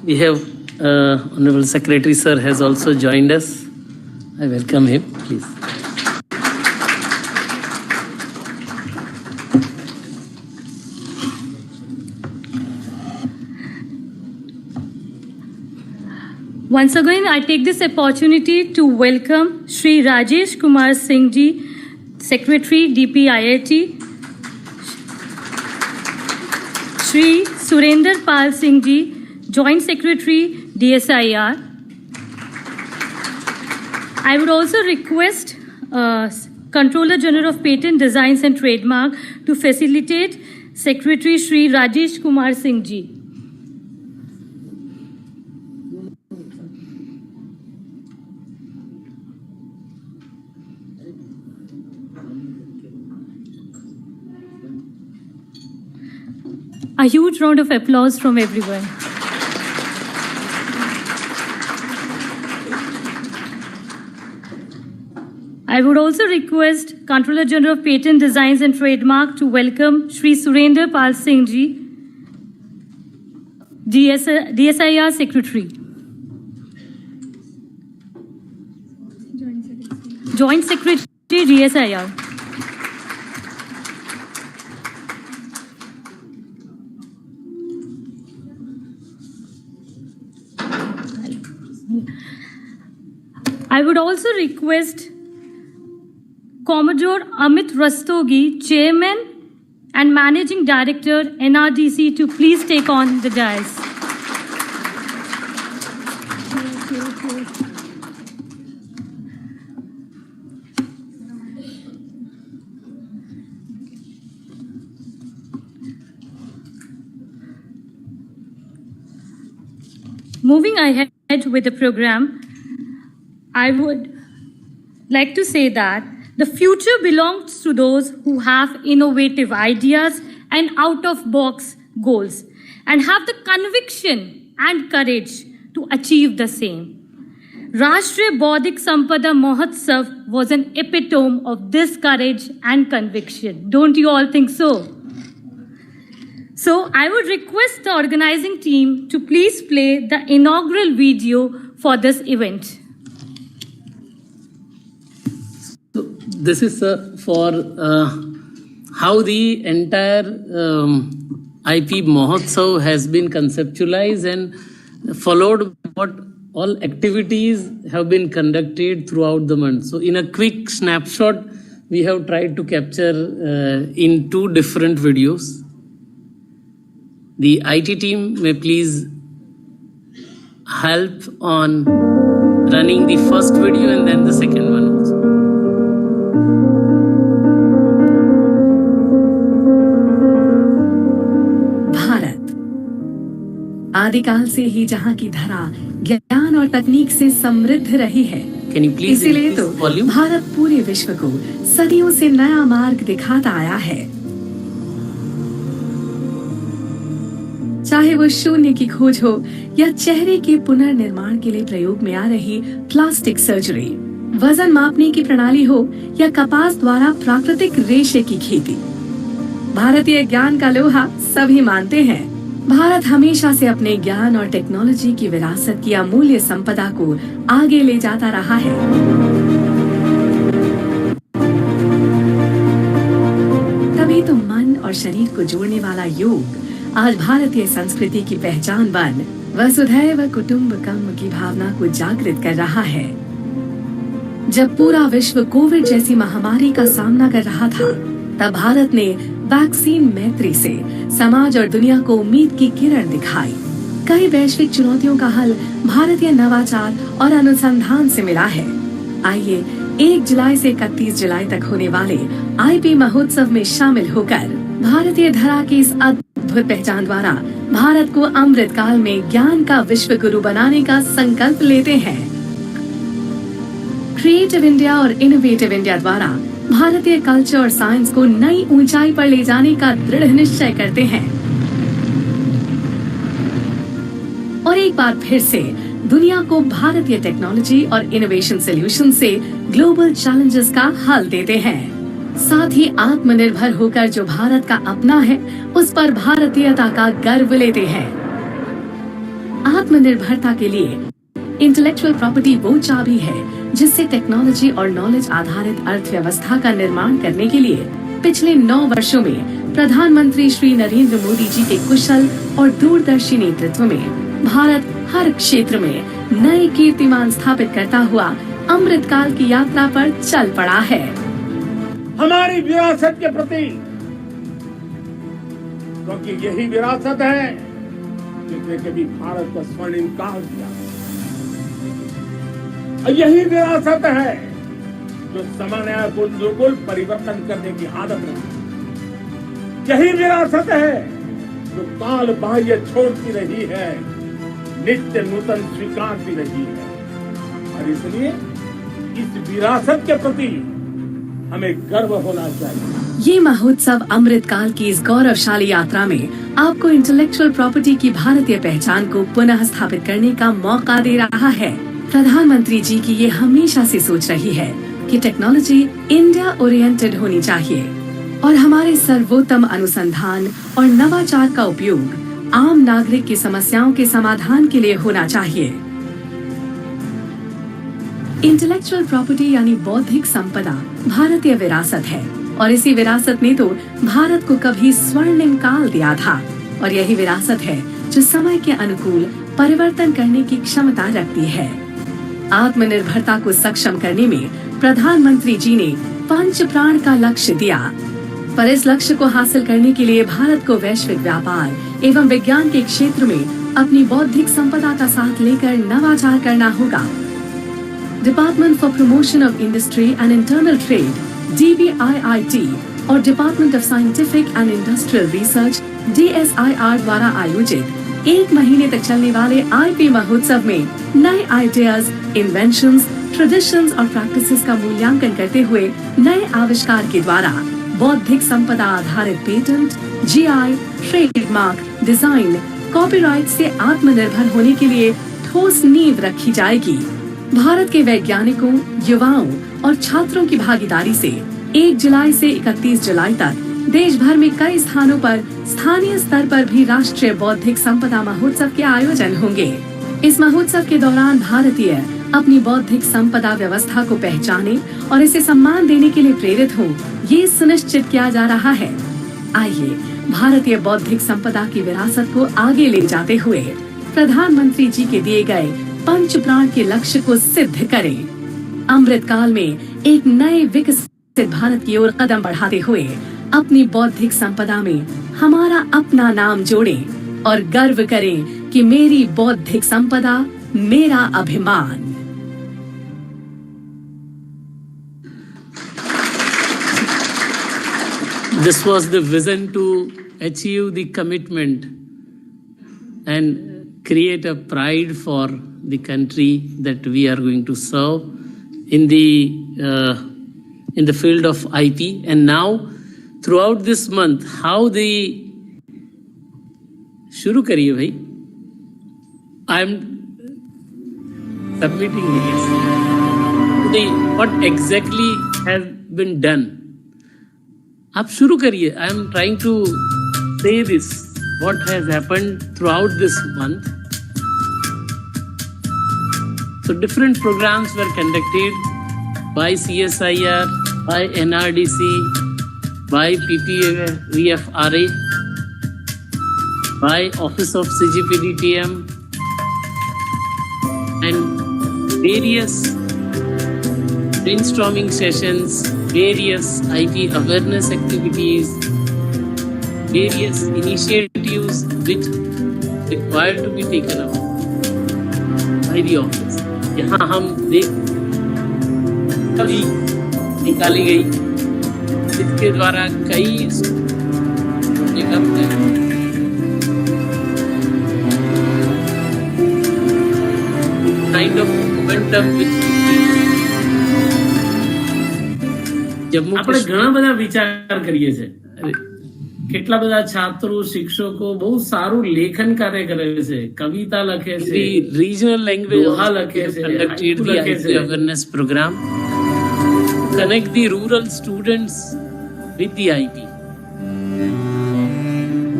S5: We have Honorable Secretary Sir has also joined us. I welcome him, please.
S4: Once again, I take this opportunity to welcome Shri Rajesh Kumar Singh Ji, Secretary, DPIIT, Shri Surinder Pal Singh Ji, Joint Secretary, DSIR. I would also request Controller General of Patent, Designs and Trademark to facilitate Secretary Shri Rajesh Kumar Singh Ji. A huge round of applause from everyone. I would also request Controller General of Patent Designs and Trademark to welcome Shri Surender Pal Singh Ji, DSIR Secretary. Joint Secretary, DSIR. I would also request Commodore Amit Rastogi, Chairman and Managing Director, NRDC, to please take on the dais. Moving ahead with the program, I would like to say that the future belongs to those who have innovative ideas and out-of-box goals and have the conviction and courage to achieve the same. Rashtriya Bouddhik Sampada Mahotsav was an epitome of this courage and conviction. Don't you all think so? So I would request the organizing team to please play the inaugural video for this event.
S5: So this is for how the entire IP Mahotsav has been conceptualized and followed what all activities have been conducted throughout the month. So in a quick snapshot, we have tried to capture in 2 different videos. The IT team may please help on running the first video and then the second one also.
S8: Bharat आदिकाल से ही जहाँ की धरा ज्ञान और तकनीक से समृद्ध रही है, इसीलिए तो भारत पूरे विश्व को सदियों से नया मार्ग दिखाता आया है। चाहे वो शून्य की खोज हो या चेहरे के पुनर्निर्माण के लिए प्रयोग में आ रही प्लास्टिक सर्जरी, वजन मापने की प्रणाली हो या कपास द्वारा प्राकृतिक रेशे की खेती, भारतीय ज्ञान का लोहा सभी मानते हैं। भारत हमेशा से अपने ज्ञान और टेक्नोलॉजी की विरासत की अमूल्य संपदा को आगे ले जाता रहा है। तभी तो मन और शरीर को जोड़ने वाला योग आज भारतीय संस्कृति की पहचान बन वसुधैव कुटुंबकम की भावना को जागृत कर रहा है। जब पूरा विश्व कोविड जैसी महामारी का सामना कर रहा था, तब भारत ने वैक्सीन मैत्री से समाज और दुनिया को उम्मीद की किरण दिखाई। कई वैश्विक चुनौतियों का हल भारतीय नवाचार और अनुसंधान से मिला है। आइए 1 जुलाई से 31 जुलाई तक होने वाले आईपी महोत्सव में शामिल होकर भारतीय धरा की इस अद्भुत पहचान द्वारा भारत को अमृत काल में ज्ञान का विश्व गुरु बनाने का संकल्प लेते हैं। क्रिएटिव इंडिया और इनोवेटिव इंडिया द्वारा भारतीय कल्चर और साइंस को नई ऊंचाई पर ले जाने का दृढ़ निश्चय करते हैं और एक बार फिर से दुनिया को भारतीय टेक्नोलॉजी और इनोवेशन सॉल्यूशन से ग्लोबल चैलेंजेस का हल देते हैं। साथ ही आत्मनिर्भर होकर जो भारत का अपना है, उस पर भारतीयता का गर्व लेते हैं। आत्मनिर्भरता के लिए इंटेलेक्चुअल प्रॉपर्टी वो चाबी है जिससे टेक्नोलॉजी और नॉलेज आधारित अर्थव्यवस्था का निर्माण करने के लिए पिछले 9 वर्षों में प्रधानमंत्री श्री नरेंद्र मोदी जी के कुशल और दूरदर्शी नेतृत्व में भारत हर क्षेत्र में नए कीर्तिमान स्थापित करता हुआ अमृत काल की यात्रा पर चल पड़ा है।
S9: हमारी विरासत के प्रति, क्योंकि यही विरासत है जिसने कभी भारत का स्वर्णिम काल दिया, और यही विरासत है जो समय को बिल्कुल परिवर्तन करने की आदत रखती। यही विरासत है जो काल बाह्य छोड़ती रही है, नित्य नूतन स्वीकारती रही है। और इसलिए इस विरासत के प्रति हमें गर्व होना चाहिए।
S8: ये महोत्सव अमृत काल की इस गौरवशाली यात्रा में आपको इंटेलेक्चुअल प्रॉपर्टी की भारतीय पहचान को पुनः स्थापित करने का मौका दे रहा है। प्रधानमंत्री जी की ये हमेशा से सोच रही है कि टेक्नोलॉजी इंडिया ओरिएंटेड होनी चाहिए और हमारे सर्वोत्तम अनुसंधान और नवाचार का उपयोग आम नागरिक की समस्याओं के समाधान के लिए होना चाहिए। इंटेलेक्चुअल प्रॉपर्टी यानी बौद्धिक संपदा भारतीय विरासत है और इसी विरासत ने तो भारत को कभी स्वर्णिम काल दिया था और यही विरासत है जो समय के अनुकूल परिवर्तन करने की क्षमता रखती है। आत्मनिर्भरता को सक्षम करने में प्रधानमंत्री जी ने 5 प्राण का लक्ष्य दिया, पर इस लक्ष्य को हासिल करने के लिए भारत को वैश्विक व्यापार एवं विज्ञान के क्षेत्र में अपनी बौद्धिक संपदा का साथ लेकर नवाचार करना होगा। Department for promotion of industry and internal trade DPIIT और department of scientific and industrial research DSIR द्वारा आयोजित 1 महीने तक चलने वाले IP महोत्सव में नए आइडियाज, इन्वेंशंस, ट्रेडिशंस और प्रैक्टिसेस का मूल्यांकन करते हुए नए आविष्कार के द्वारा बौद्धिक संपदा आधारित patent, GI, trademark, design, copyright से आत्मनिर्भर होने के लिए ठोस नींव रखी जाएगी। भारत के वैज्ञानिकों, युवाओं और छात्रों की भागीदारी से 1 जुलाई से 31 जुलाई तक देश भर में कई स्थानों पर स्थानीय स्तर पर भी राष्ट्रीय बौद्धिक संपदा महोत्सव के आयोजन होंगे। इस महोत्सव के दौरान भारतीय अपनी बौद्धिक संपदा व्यवस्था को पहचाने और इसे सम्मान देने के लिए प्रेरित हों, ये सुनिश्चित किया जा रहा है। आइए भारतीय बौद्धिक संपदा की विरासत को आगे ले जाते हुए प्रधानमंत्री जी के दिए गए 5 प्राण के लक्ष्य को सिद्ध करें। अमृत काल में एक नए विकसित भारत की ओर कदम बढ़ाते हुए अपनी बौद्धिक संपदा में हमारा अपना नाम जोड़ें और गर्व करें कि मेरी बौद्धिक संपदा मेरा अभिमान।
S5: This was the vision to achieve the commitment and create a pride for the country that we are going to serve in the field of IP. And now, throughout this month, how the शुरू करिए भाई. I am submitting this. What exactly has been done? आप शुरू करिए. I am trying to say this. What has happened throughout this month? So different programs were conducted by CSIR, by NRDC, by PPVFRA, by Office of CGPDTM, and various brainstorming sessions, various IP awareness activities, various initiatives which required to be taken up by the office. यहाँ हम देख कभी निकाली गई इसके द्वारा कई kind of momentum which
S10: આપણે ઘણા બધા વિચાર કરીએ છે. કેટલા બધા છાત્રો શિક્ષકો બહુ સારું લેખન કાર્ય કરે છે, કવિતા લખે છે,
S5: regional language
S10: દોહા લખે છે,
S5: conducted the IP awareness program to connect the rural students with the IP,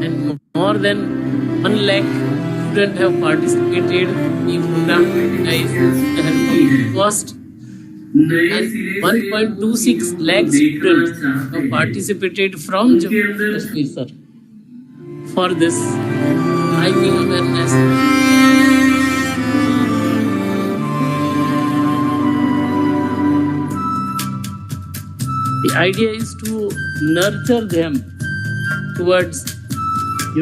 S5: and more than 1 lakh students have participated in the program. It cost 1.26 lakh students have participated from Jammu and Kashmir, sir, for this IP awareness. The idea is to nurture them towards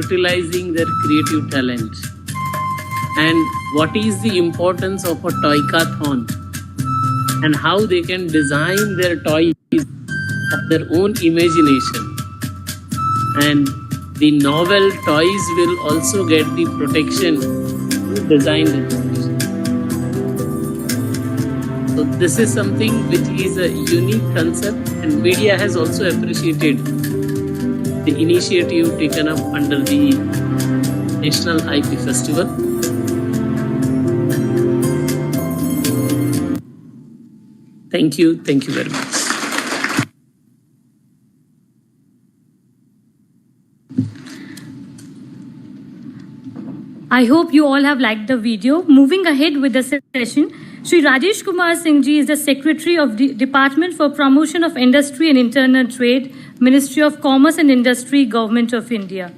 S5: utilizing their creative talent. And what is the importance of a toy-kathon, and how they can design their toys of their own imagination. And the novel toys will also get the protection to design it. So this is something which is a unique concept, and media has also appreciated the initiative taken up under the National IP Festival. Thank you very much.
S4: I hope you all have liked the video. Moving ahead with the session, Sri Rajesh Kumar Singh Ji is the Secretary of the Department for Promotion of Industry and Internal Trade, Ministry of Commerce and Industry, Government of India.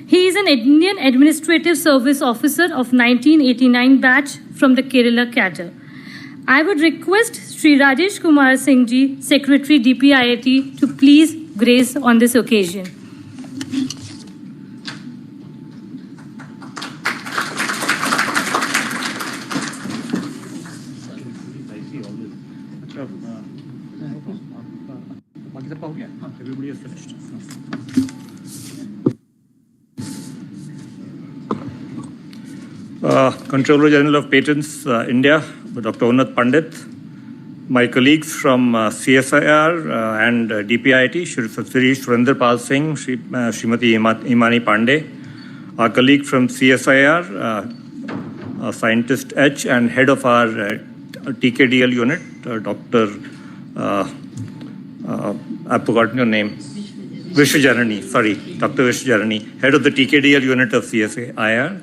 S4: He is an Indian Administrative Service Officer of 1989 batch from the Kerala cadre. I would request Sri Rajesh Kumar Singh Ji, Secretary DPIIT, to please grace on this occasion.
S9: Everybody is finished. Controller General of Patents, India, Dr. Unnat Pandit, my colleagues from CSIR and DPIIT, Shri Surinder Pal Singh, Srimati Imani Pandey, our colleague from CSIR, Scientist H, and head of our TKDL unit, Dr. I've forgotten your name. Vishwajarani, sorry, Dr. Vishwajarani, head of the TKDL unit of CSIR.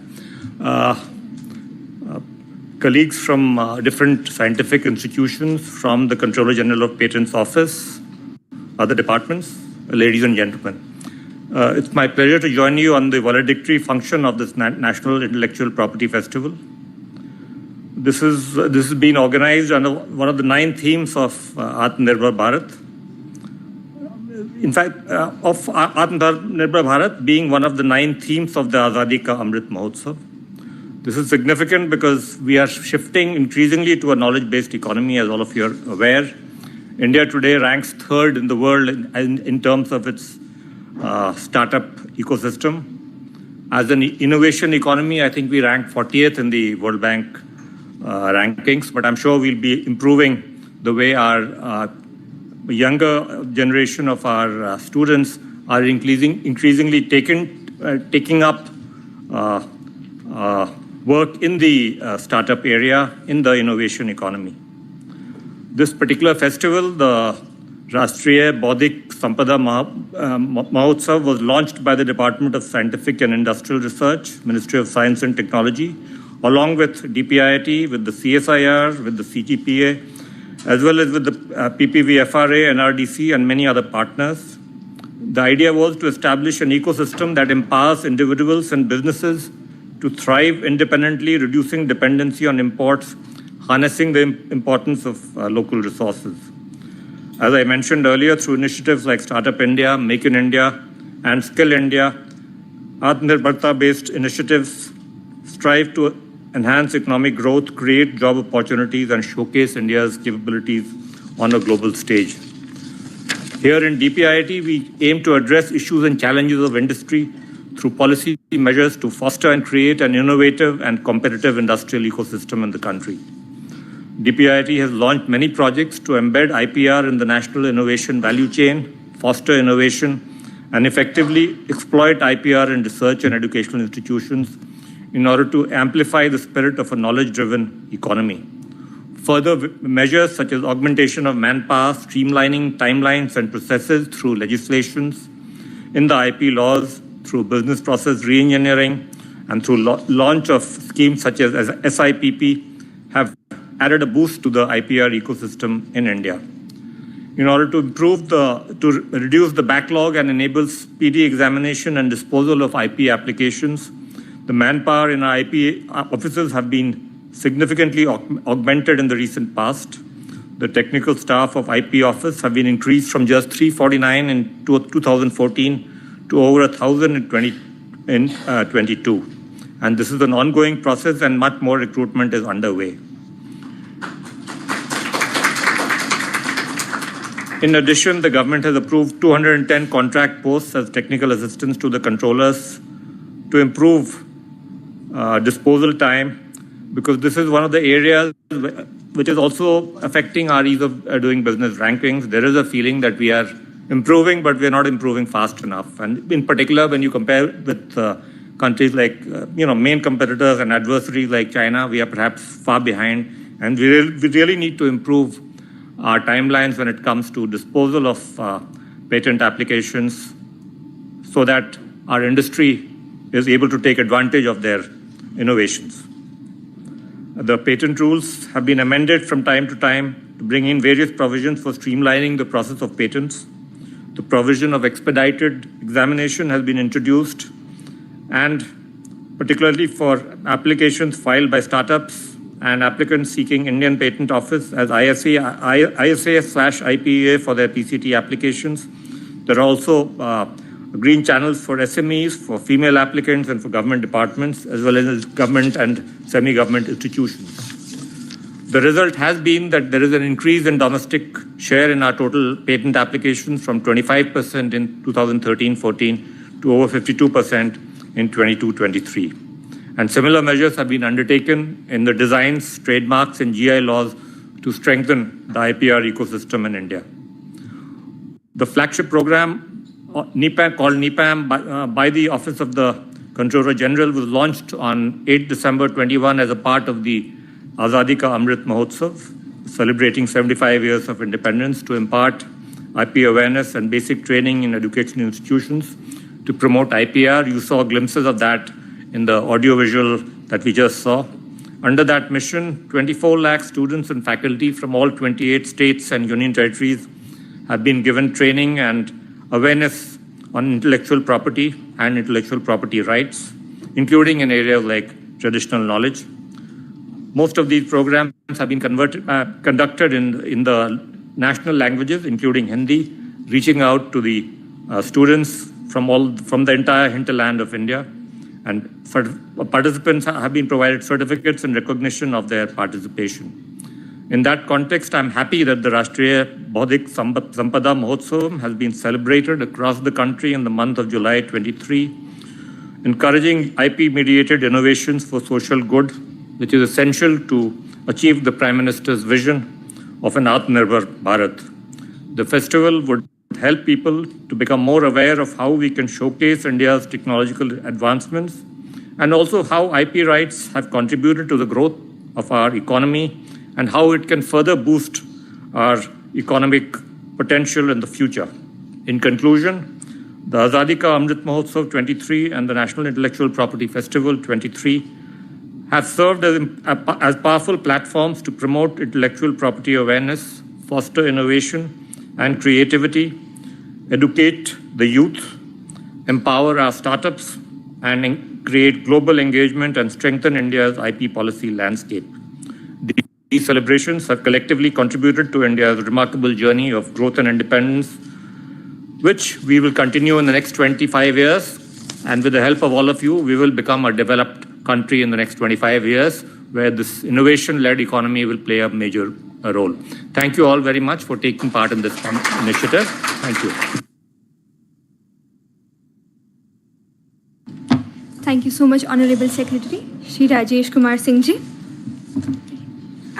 S9: Colleagues from different scientific institutions, from the Controller General of Patents Office, other departments, ladies and gentlemen. It's my pleasure to join you on the valedictory function of this National Intellectual Property Festival. This has been organized under one of the 9 themes of Atmanirbhar Bharat. In fact, of Atmanirbhar Bharat being one of the 9 themes of the Azadi Ka Amrit Mahotsav. This is significant because we are shifting increasingly to a knowledge-based economy, as all of you are aware. India today ranks 3rd in the world in terms of its startup ecosystem. As an innovation economy, I think we rank 40th in the World Bank rankings, but I'm sure we'll be improving the way our younger generation of our students are increasingly taking up work in the startup area, in the innovation economy. This particular festival, the Rashtriya Bouddhik Sampada Mahotsav, was launched by the Department of Scientific and Industrial Research, Ministry of Science and Technology, along with DPIIT, with the CSIR, with the CTPA, as well as with the PPVFRA, NRDC, and many other partners. The idea was to establish an ecosystem that empowers individuals and businesses to thrive independently, reducing dependency on imports, harnessing the importance of local resources. As I mentioned earlier, through initiatives like Startup India, Make in India, and Skill India, Atmanirbharta-based initiatives strive to enhance economic growth, create job opportunities, and showcase India's capabilities on a global stage. Here in DPIIT, we aim to address issues and challenges of industry through policy measures to foster and create an innovative and competitive industrial ecosystem in the country. DPIIT has launched many projects to embed IPR in the national innovation value chain, foster innovation, and effectively exploit IPR in research and educational institutions in order to amplify the spirit of a knowledge-driven economy. Further measures such as augmentation of manpower, streamlining timelines and processes through legislations in the IP laws, through business process re-engineering, and through launch of schemes such as SIPP have added a boost to the IPR ecosystem in India. In order to reduce the backlog and enable speedy examination and disposal of IP applications, the manpower in our IP offices have been significantly augmented in the recent past. The technical staff of IP office have been increased from just 349 in 2014 to over 1,000 in 2022. And this is an ongoing process, and much more recruitment is underway. In addition, the government has approved 210 contract posts as technical assistants to the controllers to improve disposal time, because this is one of the areas which is also affecting our ease of doing business rankings. There is a feeling that we are
S11: improving, but we're not improving fast enough. And in particular, when you compare with countries like, main competitors and adversaries like China, we are perhaps far behind. And we really need to improve our timelines when it comes to disposal of patent applications so that our industry is able to take advantage of their innovations. The patent rules have been amended from time to time to bring in various provisions for streamlining the process of patents. The provision of expedited examination has been introduced, and particularly for applications filed by startups and applicants seeking Indian Patent Office as ISA/IPEA for their PCT applications. There are also green channels for SMEs, for female applicants, and for government departments, as well as government and semi-government institutions. The result has been that there is an increase in domestic share in our total patent applications from 25% in 2013-14 to over 52% in 22-23. And similar measures have been undertaken in the designs, trademarks, and GI laws to strengthen the IPR ecosystem in India. The flagship program called NIPAM by the Office of the Controller General was launched on 8 December 21 as a part of the Azadi Ka Amrit Mahotsav, celebrating 75 years of independence, to impart IP awareness and basic training in educational institutions to promote IPR. You saw glimpses of that in the audiovisual that we just saw. Under that mission, 24 lakh students and faculty from all 28 states and union territories have been given training and awareness on intellectual property and intellectual property rights, including in areas like traditional knowledge. Most of these programs have been conducted in the national languages, including Hindi, reaching out to the students from the entire hinterland of India. And participants have been provided certificates in recognition of their participation. In that context, I'm happy that the Rashtriya Bouddhik Sampada Mahotsav has been celebrated across the country in the month of July 23, encouraging IP-mediated innovations for social good, which is essential to achieve the Prime Minister's vision of an Atmanirbhar Bharat. The festival would help people to become more aware of how we can showcase India's technological advancements and also how IP rights have contributed to the growth of our economy and how it can further boost our economic potential in the future. In conclusion, the Azadi Ka Amrit Mahotsav 23 and the National Intellectual Property Festival 23 have served as powerful platforms to promote intellectual property awareness, foster innovation and creativity, educate the youth, empower our startups, and create global engagement and strengthen India's IP policy landscape. These celebrations have collectively contributed to India's remarkable journey of growth and independence, which we will continue in the next 25 years. And with the help of all of you, we will become a developed country in the next 25 years, where this innovation-led economy will play a major role. Thank you all very much for taking part in this initiative. Thank you.
S3: Thank you so much, Honorable Secretary Shri Rajesh Kumar Singh Ji.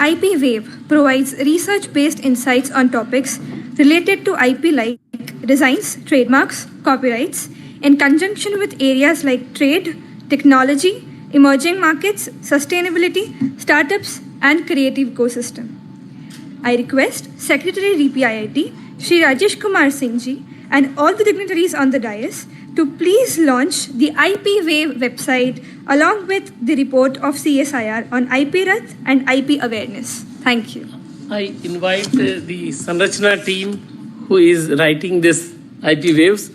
S3: IP Wave provides research-based insights on topics related to IP like designs, trademarks, copyrights, in conjunction with areas like trade, technology, emerging markets, sustainability, startups, and creative ecosystem. I request Secretary DPIIT Shri Rajesh Kumar Singh Ji and all the dignitaries on the dais to please launch the IP Wave website along with the report of CSIR on IP Rath and IP awareness. Thank you.
S5: I invite the Sanrachna team who is writing this IP Waves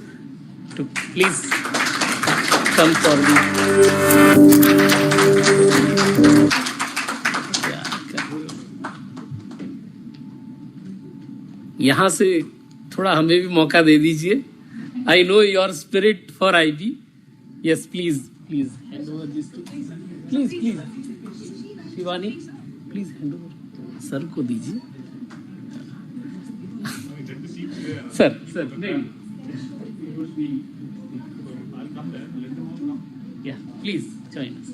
S5: to please come for the... यहाँ से थोड़ा हमें भी मौका दे दीजिए. I know your spirit for IP. Yes, please hand over this to please. Shivani, please hand over. Sir को दीजिए. Sir. Yeah, please join us.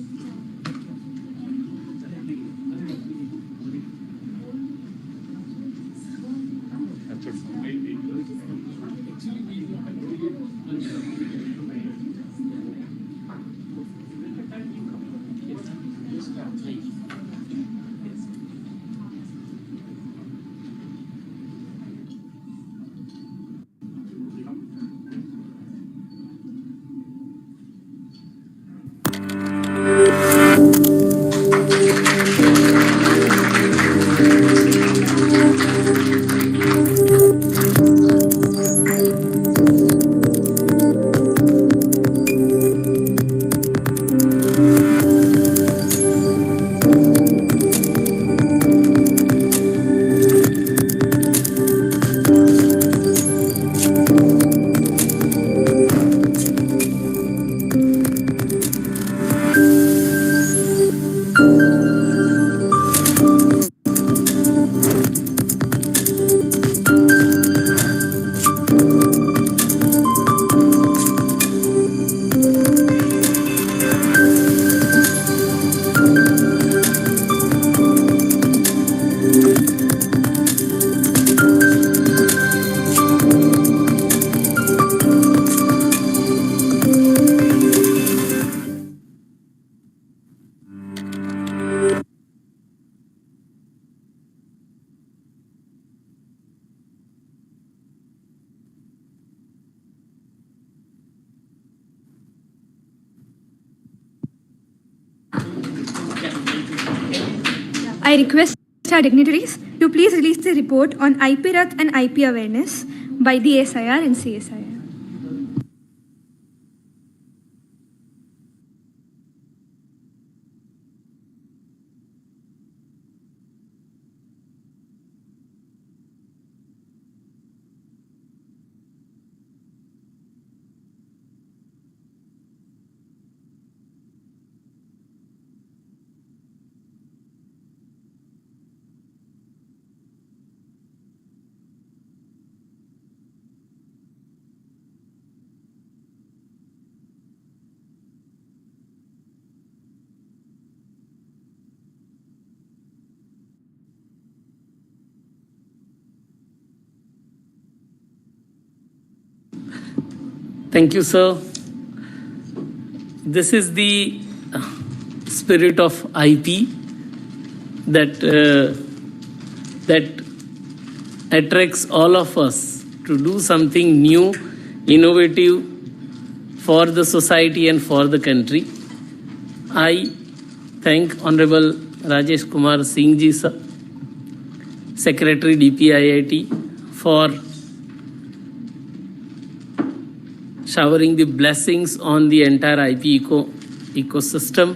S3: I request our dignitaries to please release the report on IP Rath and IP awareness by DSIR and CSIR.
S5: Thank you, sir. This is the spirit of IP that attracts all of us to do something new, innovative for the society and for the country. I thank Honorable Rajesh Kumar Singh ji, sir, Secretary DPIIT, for showering the blessings on the entire IP ecosystem.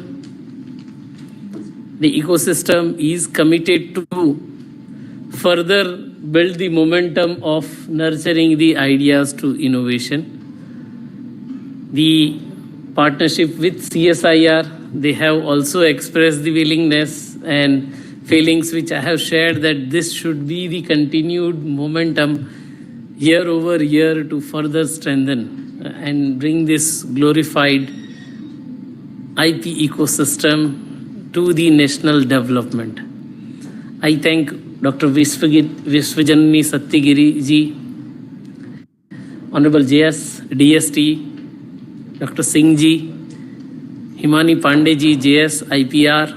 S5: The ecosystem is committed to further build the momentum of nurturing the ideas to innovation. The partnership with CSIR, they have also expressed the willingness and feelings which I have shared that this should be the continued momentum year over year to further strengthen and bring this glorified IP ecosystem to the national development. I thank Dr. Vishwajanani Satyagiri ji, Honorable JS, DST, Dr. Singh ji, Himani Pandey ji, JS, IPR,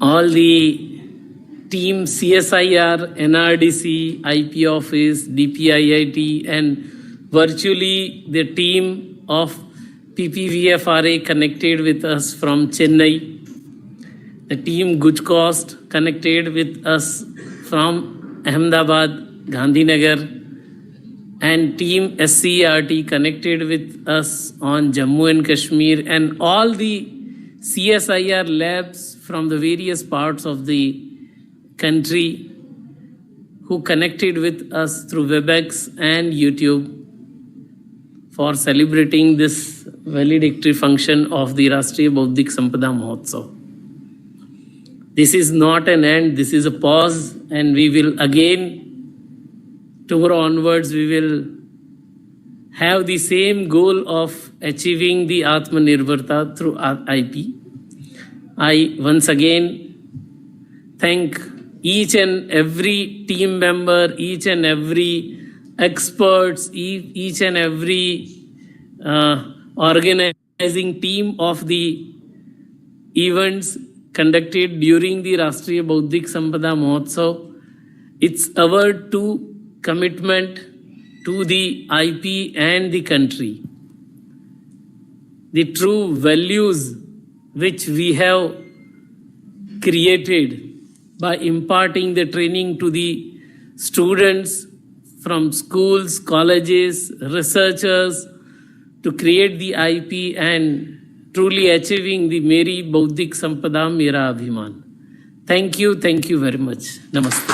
S5: all the team CSIR, NRDC, IP Office, DPIIT, and virtually the team of PPVFRA connected with us from Chennai, the team Gujcost connected with us from Ahmedabad, Gandhinagar, and team SCRT connected with us on Jammu and Kashmir, and all the CSIR labs from the various parts of the country who connected with us through WebEx and YouTube for celebrating this valedictory function of the Rashtriya Bouddhik Sampada Mahotsav. This is not an end, this is a pause, and we will again, tomorrow onwards, we will have the same goal of achieving the Atmanirbharta through IP. I once again thank each and every team member, each and every experts, each and every organizing team of the events conducted during the Rashtriya Bouddhik Sampada Mahotsav. It's our true commitment to the IP and the country. The true values which we have created by imparting the training to the students from schools, colleges, researchers, to create the IP and truly achieving the Meri Boudhik Sampada Mera Abhiman. Thank you very much. Namaste.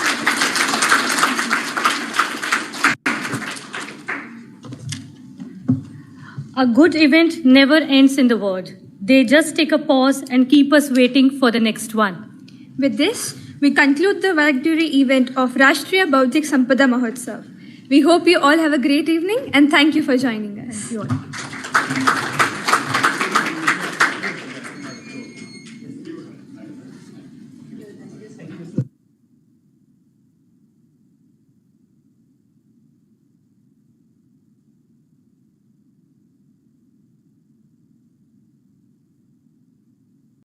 S4: A good event never ends in the world. They just take a pause and keep us waiting for the next one.
S3: With this, we conclude the Valedictory event of Rashtriya Bouddhik Sampada Mahotsav. We hope you all have a great evening and thank you for joining us.
S4: Thank you all.